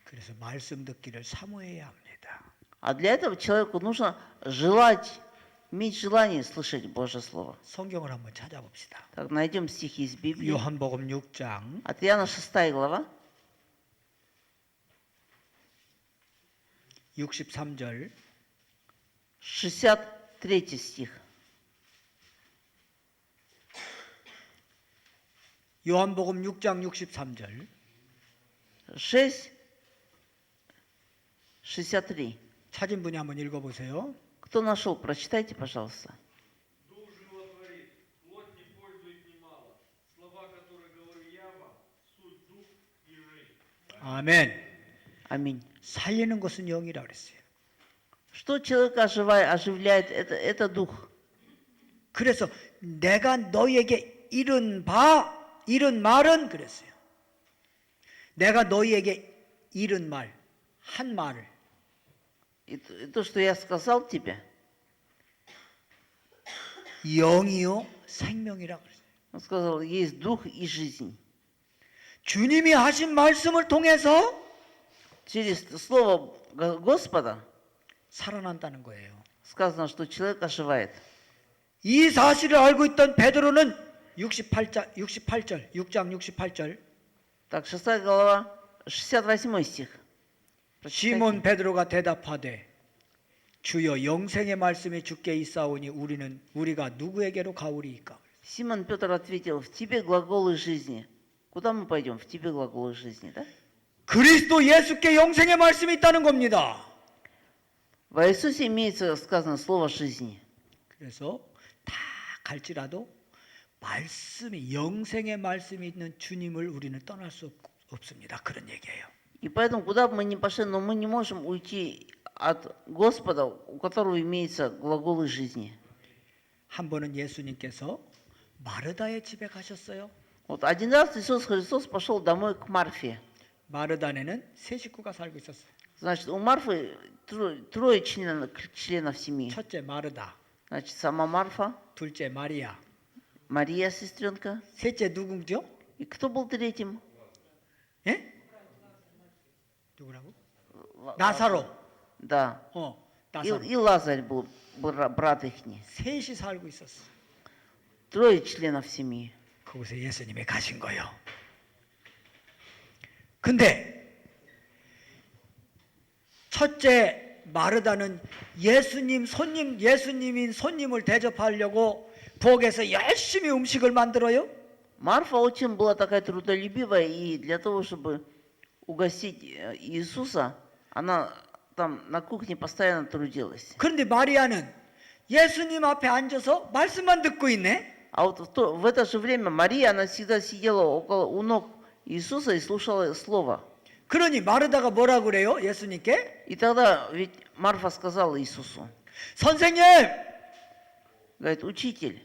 Speaker 1: 그래서 말씀 듣기를 사모해야 합니다.
Speaker 2: А для этого человеку нужно желать, иметь желание слышать Божье Слово.
Speaker 1: 성경을 한번 찾아봅시다.
Speaker 2: Так, найдем стихи из Библии.
Speaker 1: 요한복음 6장
Speaker 2: От Иоанна 6 глава,
Speaker 1: 63절
Speaker 2: 63 стих.
Speaker 1: 요한복음 6장 63절
Speaker 2: 6, 63.
Speaker 1: 찾은 분이 한번 읽어보세요.
Speaker 2: Кто нашел, прочитайте, пожалуйста.
Speaker 3: Дух животворит, плоть не пользует немало. Слова, которые говорю я вам, суть дух и жизнь.
Speaker 1: 아멘.
Speaker 2: Аминь.
Speaker 1: 살리는 것은 영이라 그랬어요.
Speaker 2: Что человека оживляет, это дух.
Speaker 1: 그래서 내가 너희에게 이른 말은 그랬어요. 내가 너희에게 이른 말, 한 말을
Speaker 2: И то, что я сказал тебе,
Speaker 1: 영이요 생명이라 그랬어요.
Speaker 2: он сказал, есть дух и жизнь.
Speaker 1: 주님이 하신 말씀을 통해서
Speaker 2: Через слово Господа
Speaker 1: 살아난다는 거예요.
Speaker 2: сказано, что человек оживает.
Speaker 1: 이 사실을 알고 있던 베드로는 6장 68절
Speaker 2: Так, 6 глава, 68 стих.
Speaker 1: 시몬 베드로가 대답하되 주여 영생의 말씀이 주께 있사오니 우리가 누구에게로 가오리이까?
Speaker 2: Симон Петр ответил, в тебе глаголы жизни. Куда мы пойдем? В тебе глаголы жизни, да?
Speaker 1: 그리스도 예수께 영생의 말씀이 있다는 겁니다.
Speaker 2: В Иисусе имеется сказано слово жизни.
Speaker 1: 그래서 다 갈지라도 말씀이 영생의 말씀이 있는 주님을 우리는 떠날 수 없습니다. 그런 얘기예요.
Speaker 2: И поэтому, куда бы мы ни пошли, но мы не можем уйти от Господа, у которого имеются глаголы жизни.
Speaker 1: 한 번은 예수님께서 마르다의 집에 가셨어요.
Speaker 2: Вот один раз Иисус Христос пошел домой к Марфе.
Speaker 1: 마르다네는 세 식구가 살고 있었어요.
Speaker 2: Значит, у Марфы трое членов семьи.
Speaker 1: 첫째 마르다,
Speaker 2: Значит, сама Марфа,
Speaker 1: 둘째 마리아,
Speaker 2: Мария, сестренка.
Speaker 1: 셋째 누구죠?
Speaker 2: И кто был третьим?
Speaker 1: 예? 누구라고? 나사로.
Speaker 2: Да.
Speaker 1: 나사로.
Speaker 2: И Лазарь был брат их.
Speaker 1: 셋이 살고 있었어.
Speaker 2: Трое членов семьи.
Speaker 1: 거기서 예수님이 가신 거예요. 근데 첫째 마르다는 예수님인 손님을 대접하려고 부엌에서 열심히 음식을 만들어요.
Speaker 2: Марфа очень была такая трудолюбивая, и для того, чтобы угостить Иисуса, она там на кухне постоянно трудилась.
Speaker 1: 그런데 마리아는 예수님 앞에 앉아서 말씀만 듣고 있네.
Speaker 2: А вот в это же время Мария, она всегда сидела у ног Иисуса и слушала Слово.
Speaker 1: 그러니 마르다가 뭐라 그래요? 예수님께?
Speaker 2: И тогда ведь Марфа сказала Иисусу,
Speaker 1: 선생님,
Speaker 2: говорит, учитель,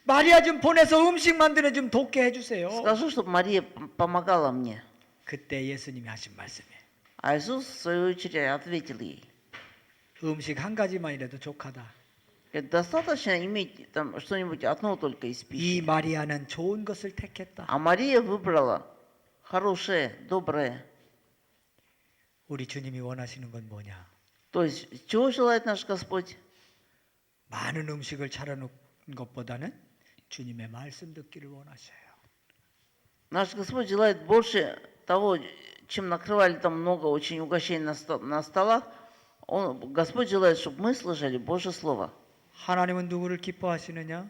Speaker 1: 마리아 좀 보내서 음식 만드는 좀 돕게 해주세요.
Speaker 2: скажи, чтобы Мария помогала мне.
Speaker 1: 그때 예수님이 하신 말씀이에요.
Speaker 2: А Иисус, в свою очередь, ответил ей,
Speaker 1: 음식 한 가지만이라도 족하다.
Speaker 2: Достаточно иметь там что-нибудь одно только из
Speaker 1: 이
Speaker 2: пищи.
Speaker 1: 마리아는 좋은 것을 택했다.
Speaker 2: А Мария выбрала хорошее, доброе.
Speaker 1: 우리 주님이 원하시는 건 뭐냐?
Speaker 2: То есть, чего желает наш Господь?
Speaker 1: 많은 음식을 차려놓은 것보다는 주님의 말씀 듣기를 원하셔요.
Speaker 2: Наш Господь желает больше того, чем накрывали там много очень угощений на столах. Господь желает, чтобы мы слышали Божье Слово.
Speaker 1: 하나님은 누구를 기뻐하시느냐?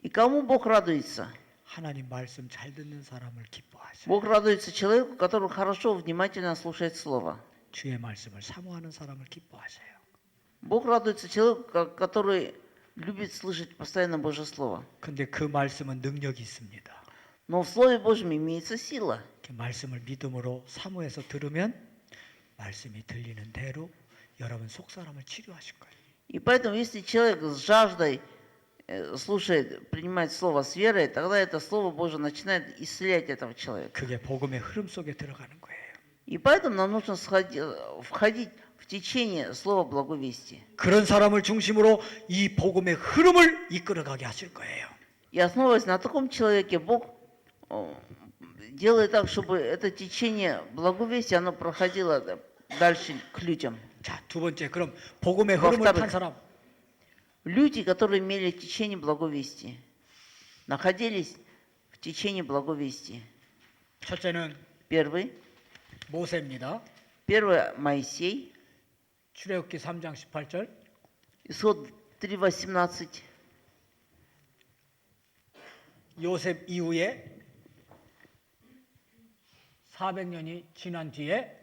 Speaker 2: И кому Бог радуется?
Speaker 1: 하나님 말씀 잘 듣는 사람을 기뻐하셔요.
Speaker 2: Бог радуется человеку, который хорошо, внимательно слушает Слово.
Speaker 1: 주의 말씀을 사모하는 사람을 기뻐하셔요.
Speaker 2: Бог радуется человеку, который любит слышать постоянно Божье Слово.
Speaker 1: 근데 그 말씀은 능력이 있습니다.
Speaker 2: Но в Слове Божьем имеется сила.
Speaker 1: 그 말씀을 믿음으로 사모해서 들으면 말씀이 들리는 대로 여러분 속사람을 치료하실 거예요.
Speaker 2: И поэтому, если человек с жаждой слушает, принимает Слово с верой, тогда это Слово Божье начинает исцелять этого человека.
Speaker 1: 그게 복음의 흐름 속에 들어가는 거예요.
Speaker 2: И поэтому нам нужно входить в течение Слова Благовестия.
Speaker 1: 그런 사람을 중심으로 이 복음의 흐름을 이끌어가게 하실 거예요.
Speaker 2: И основываясь на таком человеке, Бог делает так, чтобы это течение Благовестия, оно проходило дальше к людям.
Speaker 1: 자, 두 번째, 그럼 복음의 흐름을 탄 사람.
Speaker 2: Люди, которые имели течение Благовестия, находились в течение Благовестия.
Speaker 1: 첫째는
Speaker 2: Первый.
Speaker 1: 모세입니다.
Speaker 2: Первый Моисей.
Speaker 1: 출애굽기 3장 18절.
Speaker 2: Исход 3:18.
Speaker 1: 요셉 이후에 400년이 지난 뒤에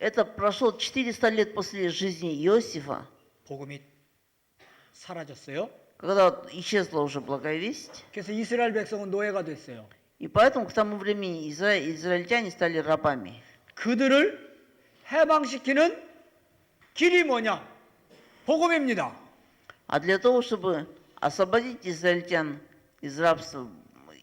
Speaker 2: Это прошло 400 лет после жизни Иосифа,
Speaker 1: 복음이 사라졌어요.
Speaker 2: когда исчезла уже благовесть.
Speaker 1: 그래서 이스라엘 백성은 노예가 됐어요.
Speaker 2: И поэтому к тому времени израильтяне стали рабами.
Speaker 1: 그들을 해방시키는 길이 뭐냐? 복음입니다.
Speaker 2: А для того, чтобы освободить израильтян из рабства,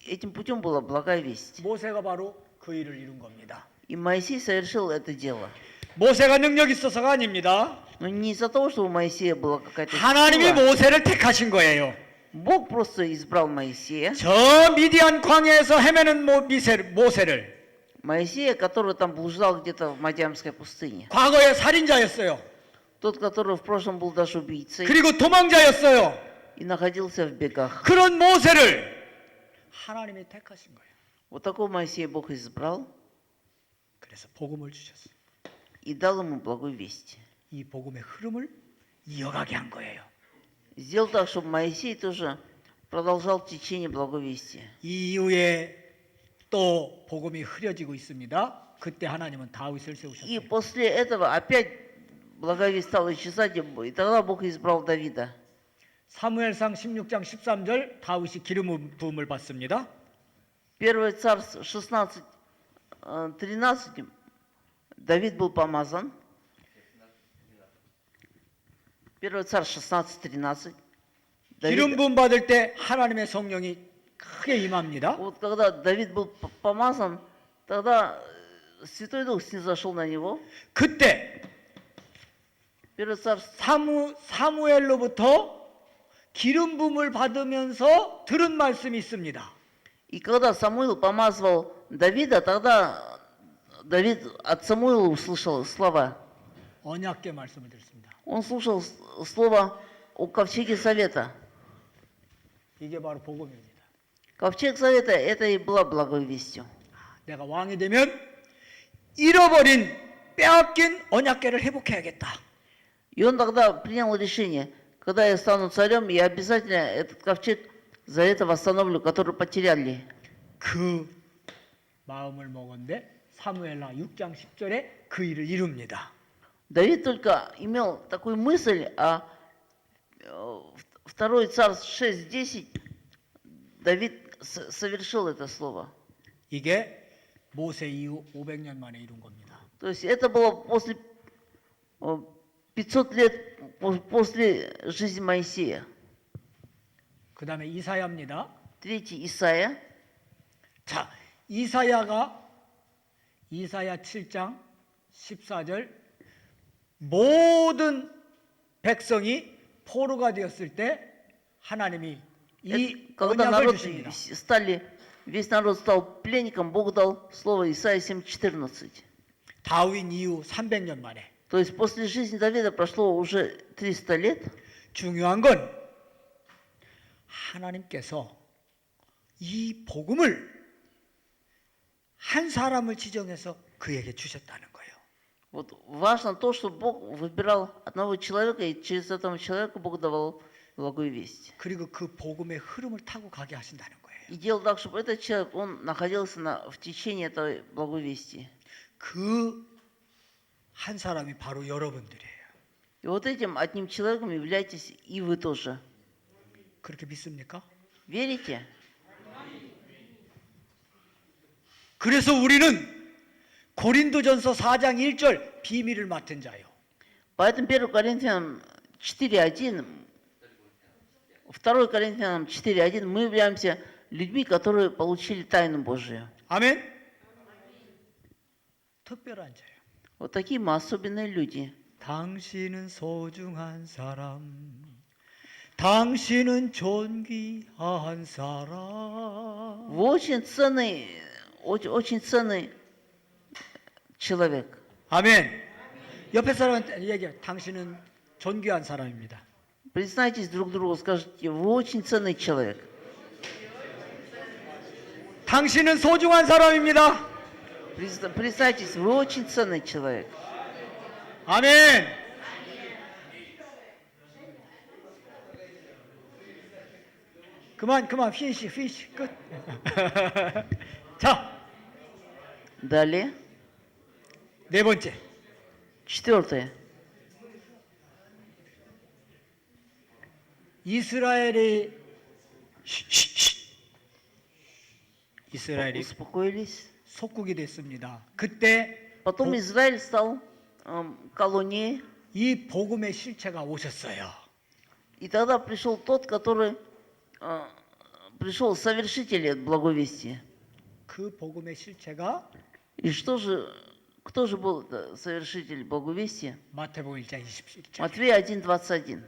Speaker 2: этим путем была благая весть.
Speaker 1: 모세가 바로 그 일을 이룬 겁니다.
Speaker 2: И Моисей совершил это дело.
Speaker 1: 모세가 능력 있어서가 아닙니다.
Speaker 2: Но не из-за того, что у Моисея была какая-то
Speaker 1: 하나님이
Speaker 2: сила.
Speaker 1: 모세를 택하신 거예요.
Speaker 2: Бог просто избрал Моисея.
Speaker 1: 저 미디안 광야에서 헤매는 모세를
Speaker 2: Моисея, который там блуждал где-то в Мадиамской пустыне.
Speaker 1: 과거에 살인자였어요.
Speaker 2: Тот, который в прошлом был даже убийцей
Speaker 1: 그리고 도망자였어요.
Speaker 2: и находился в бегах.
Speaker 1: 그런 모세를 하나님이 택하신 거예요.
Speaker 2: Вот такого Моисея Бог избрал
Speaker 1: 그래서 복음을 주셨어요.
Speaker 2: и дал ему благую весть.
Speaker 1: 이 복음의 흐름을 이어가게 한 거예요.
Speaker 2: Сделал так, чтобы Моисей тоже продолжал течение благовестия.
Speaker 1: 이 이후에 또 복음이 흐려지고 있습니다. 그때 하나님은 다윗을
Speaker 2: И
Speaker 1: 세우셨어요.
Speaker 2: после этого опять благовесть стала исчезать, и тогда Бог избрал Давида.
Speaker 1: 사무엘상 16장 13절 다윗이 기름 부음을 받습니다.
Speaker 2: 1 Царств 16, 13 Давид был помазан. 1 Царств 16, 13
Speaker 1: 기름 부음 받을 때 하나님의 성령이 크게 임합니다.
Speaker 2: Вот когда Давид был помазан, тогда Святой Дух снизошел на него.
Speaker 1: 그때
Speaker 2: 1 Царств
Speaker 1: 사무엘로부터 기름 부음을 받으면서 들은 말씀이 있습니다.
Speaker 2: И когда Самуил помазывал Давида, тогда Давид от Самуила услышал слова.
Speaker 1: 언약궤 말씀을 들었습니다.
Speaker 2: Он слушал слово о ковчеге завета.
Speaker 1: 이게 바로 복음입니다.
Speaker 2: Ковчег завета – это и была благой вестью.
Speaker 1: 내가 왕이 되면 잃어버린 빼앗긴 언약궤를 회복해야겠다.
Speaker 2: И он тогда принял решение, когда я стану царем, я обязательно этот ковчег завета восстановлю, который потеряли.
Speaker 1: 그 마음을 먹었는데 사무엘하 6장 10절에 그 일을 이룹니다.
Speaker 2: Давид только имел такую мысль, а 2 Царств 6:10 Давид совершил это слово.
Speaker 1: 이게 모세 이후 500년 만에 이룬 겁니다.
Speaker 2: То есть это было после 500 лет после жизни Моисея.
Speaker 1: 그 다음에 이사야입니다.
Speaker 2: Третий Исаия.
Speaker 1: 자, 이사야 7장 14절 모든 백성이 포로가 되었을 때 하나님이 이
Speaker 2: Когда
Speaker 1: 언약을
Speaker 2: народ
Speaker 1: 주십니다.
Speaker 2: весь народ стал пленником, Бог дал слово Исаия 7:14.
Speaker 1: 다윈 이후 300년 만에.
Speaker 2: То есть после жизни Давида прошло уже 300 лет.
Speaker 1: 중요한 건 하나님께서 이 복음을 한 사람을 지정해서 그에게 주셨다는 거예요.
Speaker 2: Вот важно то, что Бог выбирал одного человека, и через этого человека Бог давал благую весть.
Speaker 1: 그리고 그 복음의 흐름을 타고 가게 하신다는 거예요.
Speaker 2: И делал так, чтобы этот человек, он находился в течение этой благой вести.
Speaker 1: 그 한 사람이 바로 여러분들이에요.
Speaker 2: И вот этим одним человеком являетесь и вы тоже.
Speaker 1: 그렇게 믿습니까?
Speaker 2: Верите?
Speaker 1: 그래서 우리는 고린도전서 4장 1절 비밀을 맡은 자요.
Speaker 2: Поэтому 1 Коринфянам 4:1, 2 Коринфянам 4:1 мы являемся людьми, которые получили тайну Божию.
Speaker 1: 아멘. 특별한 자요.
Speaker 2: Вот такие мы особенные люди.
Speaker 1: 당신은 소중한 사람, 당신은 존귀한 사람.
Speaker 2: Вы очень ценный человек.
Speaker 1: 아멘. 옆에 사람한테 얘기해. 당신은 존귀한 사람입니다.
Speaker 2: Признайтесь друг другу, скажите, вы очень ценный человек.
Speaker 1: 당신은 소중한 사람입니다.
Speaker 2: Признайтесь, вы очень ценный человек.
Speaker 1: 아멘. 그만 피니시 끝. 자,
Speaker 2: Далее,
Speaker 1: 네 번째.
Speaker 2: 4.
Speaker 1: 이스라엘이
Speaker 2: Успокоились.
Speaker 1: 속국이 됐습니다. 그때
Speaker 2: Потом Израиль стал колонией,
Speaker 1: 이 복음의 실체가 오셨어요.
Speaker 2: и тогда пришел тот, который пришел совершитель благовестия.
Speaker 1: 그 복음의 실체가
Speaker 2: И кто же был совершитель благовестия?
Speaker 1: 마태복음 1장 27절.
Speaker 2: Матфея 1:21.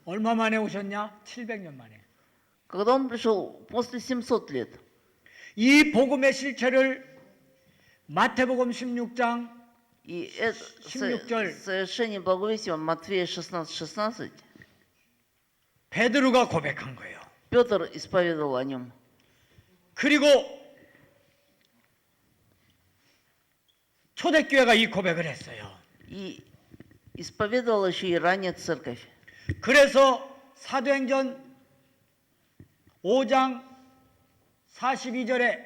Speaker 1: 얼마 만에 오셨냐? 700년 만에.
Speaker 2: Когда он пришел после 700 лет.
Speaker 1: 이 복음의 실체를 마태복음 16장
Speaker 2: И это
Speaker 1: 16절.
Speaker 2: совершение благовестия Матфея 16:16.
Speaker 1: 베드로가 고백한 거예요.
Speaker 2: Петр исповедовал о нем.
Speaker 1: 그리고 초대교회가 이 고백을 했어요.
Speaker 2: И исповедовала еще и ранее церковь.
Speaker 1: 그래서 사도행전 5장 42절에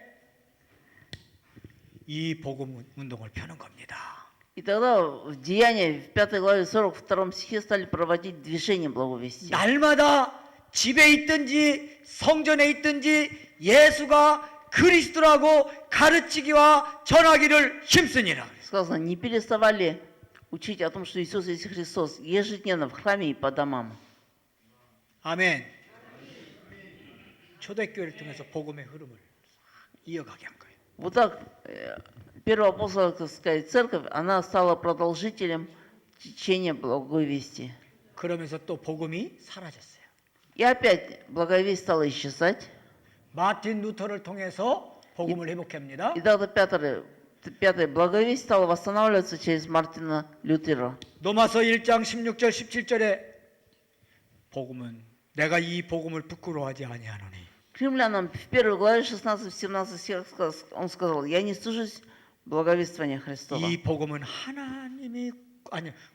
Speaker 1: 이 복음 운동을 펴는 겁니다.
Speaker 2: И тогда в Деянии, в 5 главе 42 стихе стали проводить движение благовестия.
Speaker 1: 날마다 집에 있든지 성전에 있든지 예수가 그리스도라고 가르치기와 전하기를 힘쓰니라.
Speaker 2: Сказано, не переставали учить о том, что Иисус есть Христос, ежедневно в храме и по домам.
Speaker 1: 아멘. 초대교회를 통해서 복음의 흐름을 이어가게 한 거예요.
Speaker 2: Вот так первая апостольская церковь, она стала продолжителем течения благовестия.
Speaker 1: 그러면서 또 복음이 사라졌어요.
Speaker 2: И опять благовестие стало исчезать.
Speaker 1: 마틴 루터를 통해서 복음을 회복합니다.
Speaker 2: И тогда пятое благовестие стало восстанавливаться через Мартина Лютера.
Speaker 1: 로마서 1장 16절 17절에 복음은 내가 이 복음을 부끄러워하지 아니하노니
Speaker 2: К римлянам в 1 главе 16-17 стих он сказал, я не стыжусь благовествования Христова.
Speaker 1: 이 복음은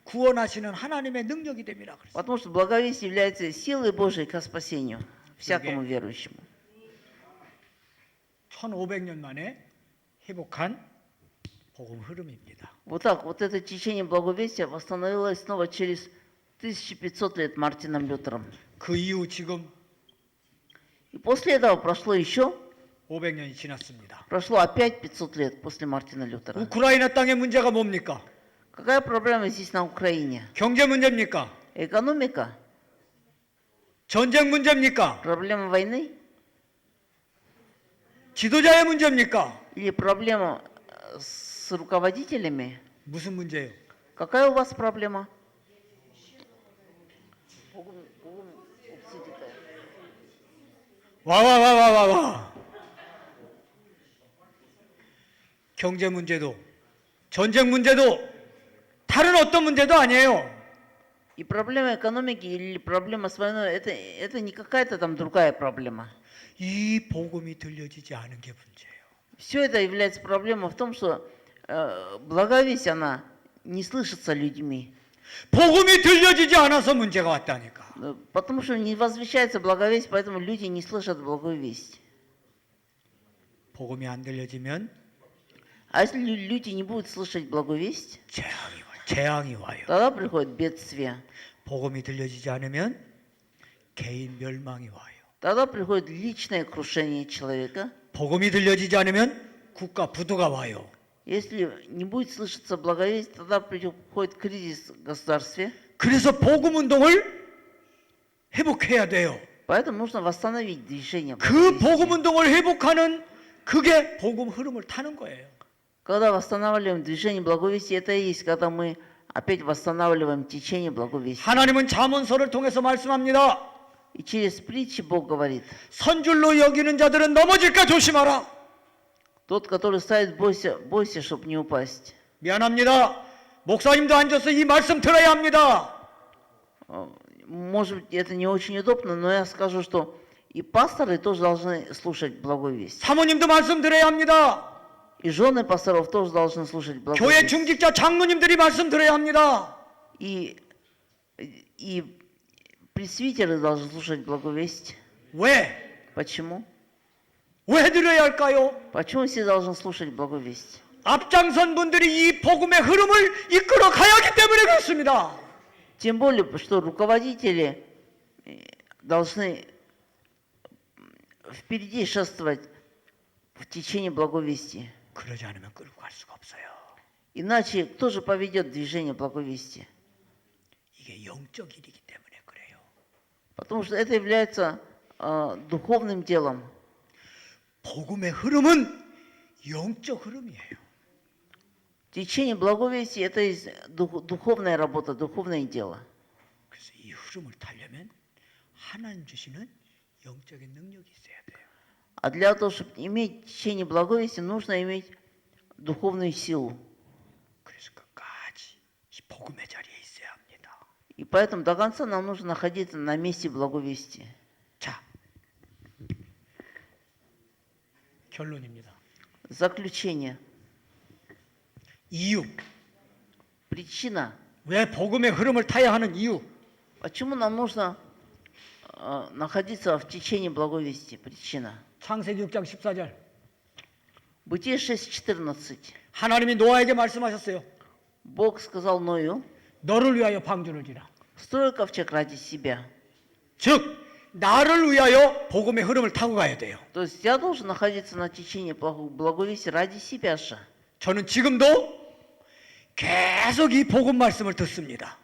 Speaker 1: 구원하시는 하나님의 능력이 됨이라 그랬어요.
Speaker 2: Потому что благовестие является силой Божией ко спасению всякому верующему.
Speaker 1: 1500년 만에 회복한 복음 흐름입니다.
Speaker 2: Вот так, вот это течение благовестия восстановилось снова через 1500 лет Мартином Лютером.
Speaker 1: 그 이후 지금
Speaker 2: И после этого прошло еще,
Speaker 1: 500년이 지났습니다.
Speaker 2: прошло опять 500 лет после Мартина Лютера.
Speaker 1: 우크라이나 땅의 문제가 뭡니까?
Speaker 2: Какая проблема здесь на Украине?
Speaker 1: 경제 문제입니까?
Speaker 2: Экономика?
Speaker 1: 전쟁 문제입니까?
Speaker 2: Проблема войны?
Speaker 1: 지도자의 문제입니까?
Speaker 2: Или проблема с руководителями?
Speaker 1: 무슨 문제예요?
Speaker 2: Какая у вас проблема?
Speaker 1: 와. 경제 문제도, 전쟁 문제도, 다른 어떤 문제도 아니에요.
Speaker 2: И проблема экономики или проблема с войной, это не какая-то там другая проблема.
Speaker 1: 이 복음이 들려지지 않은 게 문제예요.
Speaker 2: Все это является проблемой в том, что благовесть, она не слышится людьми.
Speaker 1: 복음이 들려지지 않아서 문제가 왔다니까.
Speaker 2: Потому что не возвещается благовесть, поэтому люди не слышат благую весть.
Speaker 1: 복음이 안 들려지면
Speaker 2: А если люди не будут слышать благую весть,
Speaker 1: 재앙이 와요.
Speaker 2: тогда приходит бедствие.
Speaker 1: 복음이 들려지지 않으면 개인 멸망이 와요.
Speaker 2: Тогда приходит личное крушение человека.
Speaker 1: 복음이 들려지지 않으면 국가 부도가 와요.
Speaker 2: Если не будет слышаться благовесть, тогда приходит кризис в государстве.
Speaker 1: 그래서 복음 운동을 회복해야 돼요.
Speaker 2: Поэтому нужно восстановить движение
Speaker 1: 그
Speaker 2: благовестия.
Speaker 1: 복음 운동을 회복하는 그게 복음 흐름을 타는 거예요.
Speaker 2: Когда восстанавливаем движение благовестия, это и есть, когда мы опять восстанавливаем течение благовестия.
Speaker 1: 하나님은 잠언서를 통해서 말씀합니다.
Speaker 2: И через притчи Бог говорит:
Speaker 1: 선줄로 여기는 자들은 넘어질까 조심하라.
Speaker 2: тот, который ставит, бойся, чтобы не упасть.
Speaker 1: 미안합니다. 목사님도 앉아서 이 말씀 들어야 합니다.
Speaker 2: Может быть, это не очень удобно, но я скажу, что и пасторы тоже должны слушать благую весть.
Speaker 1: 사모님도 말씀 들어야 합니다.
Speaker 2: И жены пасторов тоже должны слушать благую
Speaker 1: 교회
Speaker 2: весть.
Speaker 1: 중직자 장로님들이 말씀 들어야 합니다.
Speaker 2: И пресвитеры должны слушать благую весть.
Speaker 1: 왜?
Speaker 2: Почему?
Speaker 1: 왜 들어야 할까요?
Speaker 2: Почему все должны слушать благую весть?
Speaker 1: 앞장선 분들이 이 복음의 흐름을 이끌어 가야 하기 때문에 그렇습니다.
Speaker 2: Тем более, что руководители должны впереди шествовать в течение благовестия.
Speaker 1: 그러지 않으면 끌고 갈 수가 없어요.
Speaker 2: Иначе кто же поведет движение благовестия?
Speaker 1: 이게 영적 일이기 때문에 그래요.
Speaker 2: Потому что это является духовным делом.
Speaker 1: 복음의 흐름은 영적 흐름이에요.
Speaker 2: Течение благовестия – это духовная работа, духовное дело.
Speaker 1: 그래서 이 흐름을 타려면 하나님 주시는 영적인 능력이 있어야 돼요.
Speaker 2: А для того, чтобы иметь течение благовестия, нужно иметь духовную силу.
Speaker 1: 그래서 끝까지 이 복음의 자리에 있어야 합니다.
Speaker 2: И поэтому до конца нам нужно находиться на месте благовестия.
Speaker 1: 자, 결론입니다.
Speaker 2: Заключение.
Speaker 1: 이유,
Speaker 2: Причина.
Speaker 1: 왜 복음의 흐름을 타야 하는 이유.
Speaker 2: Почему нам нужно находиться в течение благовестия? Причина.
Speaker 1: 창세기 6장 14절.
Speaker 2: Бытие 6:14.
Speaker 1: 하나님이 노아에게 말씀하셨어요.
Speaker 2: Бог сказал Ною:
Speaker 1: 너를 위하여 방주를 지라.
Speaker 2: строй ковчег ради себя.
Speaker 1: 즉 나를 위하여 복음의 흐름을 타고 가야 돼요.
Speaker 2: То есть я должен находиться на течении благовестия ради себя же.
Speaker 1: 저는 지금도 계속 이 복음 말씀을 듣습니다.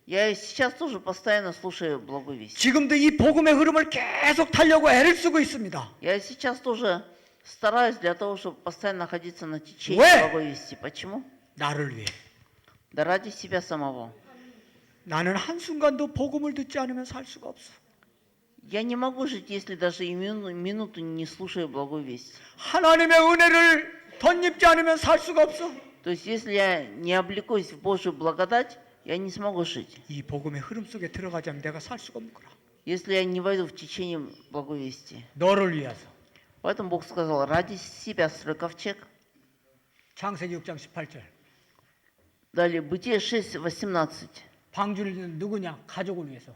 Speaker 2: Я и сейчас тоже постоянно слушаю благовестие.
Speaker 1: 지금도 이 복음의 흐름을 계속 타려고 애를 쓰고 있습니다.
Speaker 2: Я и сейчас тоже стараюсь для того, чтобы постоянно находиться на течении
Speaker 1: 왜?
Speaker 2: благовестия. Почему?
Speaker 1: 나를 위해.
Speaker 2: Да ради себя самого.
Speaker 1: 나는 한순간도 복음을 듣지 않으면 살 수가 없어.
Speaker 2: Я не могу жить, если даже и минуту не слушаю благую весть.
Speaker 1: 하나님의 은혜를 덧입지 않으면 살 수가 없어.
Speaker 2: То есть, если я не облекусь в Божью благодать, я не смогу жить.
Speaker 1: 이 복음의 흐름 속에 들어가자면 내가 살 수가 없는 거라.
Speaker 2: Если я не войду в течение благовестия.
Speaker 1: 너를 위해서.
Speaker 2: Поэтому Бог сказал: ради себя строй ковчег.
Speaker 1: 창세기 6장 18절.
Speaker 2: Далее, Бытие 6:18.
Speaker 1: 방주는 누구냐? 가족을 위해서.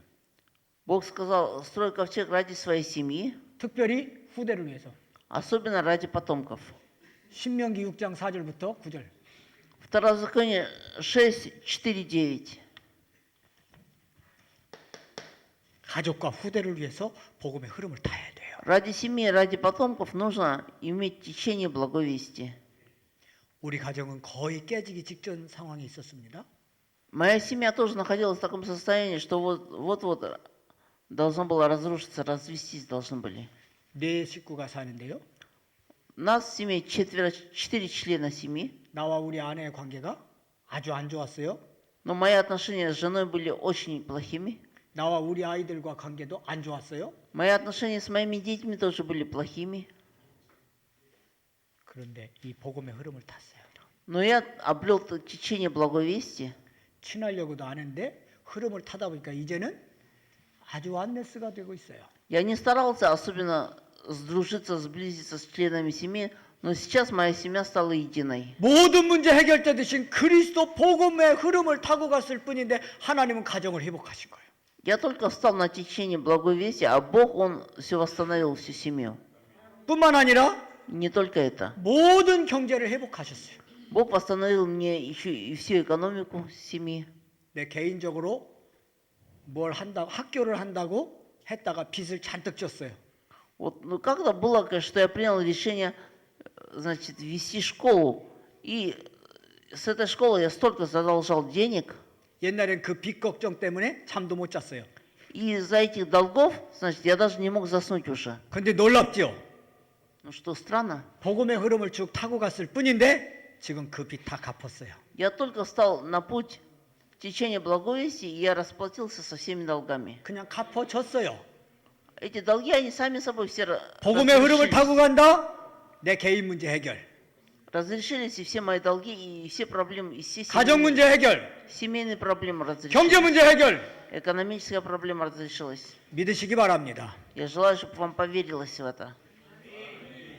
Speaker 2: Бог сказал: строй ковчег ради своей семьи,
Speaker 1: 특별히 후대를 위해서.
Speaker 2: особенно ради потомков.
Speaker 1: 신명기 6장 4절부터 9절.
Speaker 2: Второзаконие 6:4-9.
Speaker 1: 가족과 후대를 위해서 복음의 흐름을 타야 돼요.
Speaker 2: Ради семьи, ради потомков нужно иметь течение благовестия.
Speaker 1: 우리 가정은 거의 깨지기 직전 상황에 있었습니다.
Speaker 2: Моя семья тоже находилась в таком состоянии, что вот-вот должно было разрушиться, развестись должны были.
Speaker 1: 네 식구가 사는데요.
Speaker 2: Нас в семье 4 члена семьи,
Speaker 1: 나와 우리 아내의 관계가 아주 안 좋았어요.
Speaker 2: но мои отношения с женой были очень плохими.
Speaker 1: 나와 우리 아이들과 관계도 안 좋았어요.
Speaker 2: Мои отношения с моими детьми тоже были плохими.
Speaker 1: 그런데 이 복음의 흐름을 탔어요.
Speaker 2: Но я обрел течение благовестия.
Speaker 1: 친하려고도 하는데 흐름을 타다 보니까 이제는 아주 완네스가 되고 있어요.
Speaker 2: Я не старался особенно сдружиться, сблизиться с членами семьи, но сейчас моя семья стала единой.
Speaker 1: 모든 문제 해결자 되신 그리스도 복음의 흐름을 타고 갔을 뿐인데 하나님은 가정을 회복하신 거예요.
Speaker 2: Я только встал на течение благовестия, а Бог, Он все восстановил, всю семью.
Speaker 1: 뿐만 아니라
Speaker 2: Не только это.
Speaker 1: 모든 경제를 회복하셨어요.
Speaker 2: Бог восстановил мне еще и всю экономику семьи.
Speaker 1: 내 개인적으로 뭘 한다고 학교를 한다고 했다가 빚을 잔뜩 졌어요.
Speaker 2: Вот, ну когда было, конечно, что я принял решение, значит, вести школу, и с этой школы я столько задолжал денег,
Speaker 1: 옛날엔 그 빚 걱정 때문에 잠도 못 잤어요.
Speaker 2: и из-за этих долгов, значит, я даже не мог заснуть уже.
Speaker 1: 근데 놀랍죠?
Speaker 2: Ну что странно,
Speaker 1: 복음의 흐름을 쭉 타고 갔을 뿐인데 지금 그 빚 다 갚았어요.
Speaker 2: я только встал на путь течения благовестия, и я расплатился со всеми долгами.
Speaker 1: 그냥 갚아줬어요.
Speaker 2: Эти долги, они сами собой все
Speaker 1: 복음의 흐름을 타고 간다? 내 개인 문제 해결.
Speaker 2: разрешились, и все мои долги, и все проблемы, и все
Speaker 1: 가정 문제 해결.
Speaker 2: семейные проблемы разрешились.
Speaker 1: 경제 문제 해결.
Speaker 2: Экономическая проблема разрешилась.
Speaker 1: 믿으시기 바랍니다.
Speaker 2: Я желаю, чтобы вам поверилось в это.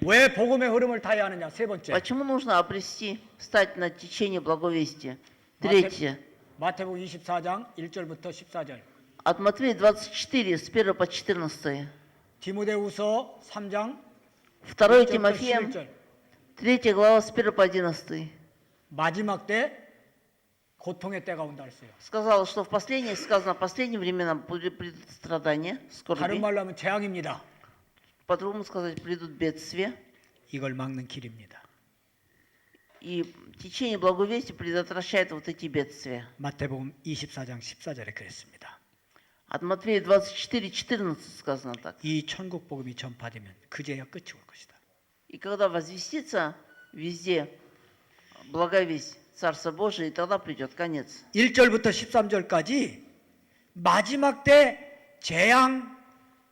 Speaker 1: 왜 복음의 흐름을 타야 하느냐? 세 번째.
Speaker 2: Почему нужно обрести, встать на течение благовестия?
Speaker 1: Мате-
Speaker 2: Третье.
Speaker 1: 마태복음 24장 1절부터 14절.
Speaker 2: От Матвея 24, с 1 по 14.
Speaker 1: 디모데후서 3장
Speaker 2: 2
Speaker 1: 1절부터
Speaker 2: Тимофея,
Speaker 1: 11절.
Speaker 2: 3 глава, с 1 по 11.
Speaker 1: 마지막 때 고통의 때가 온다 했어요.
Speaker 2: Сказал, что в последние, сказано, в последние времена придут страдания,
Speaker 1: 다른
Speaker 2: скорби.
Speaker 1: 말로 하면 재앙입니다.
Speaker 2: По-другому сказать, придут бедствия.
Speaker 1: 이걸 막는 길입니다.
Speaker 2: И течение благовестия предотвращает вот эти бедствия.
Speaker 1: 마태복음 24장 14절에 그랬습니다.
Speaker 2: От Матвея 24, 14 сказано так.
Speaker 1: 이 천국 복음이 전파되면 그제야 끝이 올 것이다.
Speaker 2: И когда возвестится везде благовесть Царства Божия, и тогда придет конец.
Speaker 1: 1절부터 13절까지 마지막 때 재앙,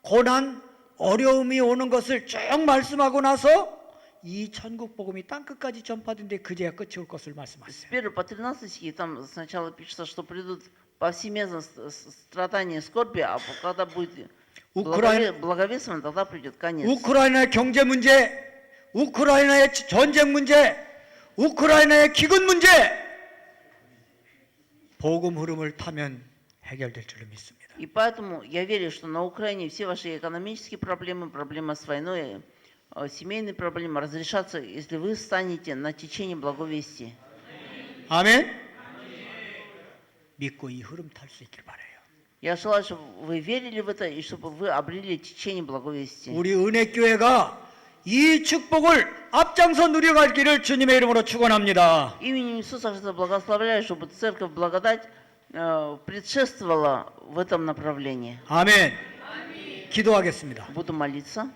Speaker 1: 고난, 어려움이 오는 것을 쭉 말씀하고 나서 이 천국 복음이 땅 끝까지 전파된데 그제야 끝이 올 것을
Speaker 2: С
Speaker 1: 말씀하세요.
Speaker 2: 1 по 13 стихи там сначала пишется, что придут повсеместно страдания, скорби, а когда будет
Speaker 1: 우크라이나,
Speaker 2: благовествование, тогда придет конец.
Speaker 1: 우크라이나의 경제 문제, 우크라이나의 전쟁 문제, 우크라이나의 기근 문제, 복음 흐름을 타면 해결될 줄로 믿습니다.
Speaker 2: И поэтому я верю, что на Украине все ваши экономические проблемы, проблемы с войной, семейные проблемы разрешатся, если вы станете на течение благовестия.
Speaker 1: 아멘. 믿고 이 흐름 탈 수 있길 바라요.
Speaker 2: Я желаю, чтобы вы верили в это и чтобы вы обрели течение благовестия.
Speaker 1: 우리 은혜교회가 이 축복을 앞장서 누려갈 길을 주님의 이름으로 축원합니다.
Speaker 2: Именем Иисуса Христа благословляю, чтобы Церковь Благодать предшествовала в этом направлении.
Speaker 1: 아멘. 기도하겠습니다.
Speaker 2: Буду молиться.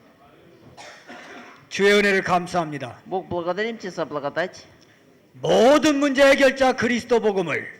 Speaker 1: 주의 은혜를 감사합니다.
Speaker 2: Бог, благодарим Тебя за благодать.
Speaker 1: 모든 문제 해결자 그리스도 복음을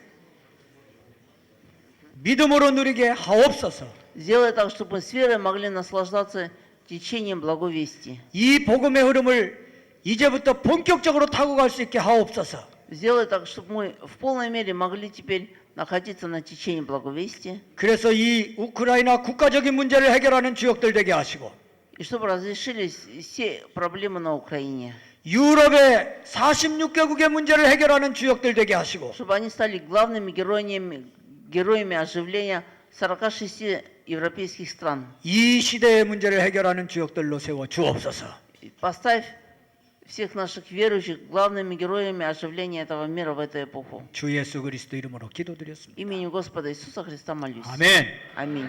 Speaker 1: 믿음으로 누리게 하옵소서.
Speaker 2: Сделай так, чтобы мы с верой могли наслаждаться течением благовестия.
Speaker 1: 이 복음의 흐름을 이제부터 본격적으로 타고 갈 수 있게 하옵소서.
Speaker 2: Сделай так, чтобы мы в полной мере могли теперь находиться на течении благовестия,
Speaker 1: 그래서 이 우크라이나 국가적인 문제를 해결하는 주역들 되게 하시고
Speaker 2: и чтобы разрешились все проблемы на Украине,
Speaker 1: 유럽의 46개국의 문제를 해결하는 주역들 되게 하시고
Speaker 2: чтобы они стали главными героями оживления 46 европейских стран.
Speaker 1: 이 시대의 문제를 해결하는 주역들로 세워 주옵소서.
Speaker 2: И поставь всех наших верующих главными героями оживления этого мира в эту эпоху.
Speaker 1: 주 예수 그리스도 이름으로 기도드렸습니다.
Speaker 2: Именем Господа Иисуса Христа молюсь.
Speaker 1: 아멘.
Speaker 2: Аминь.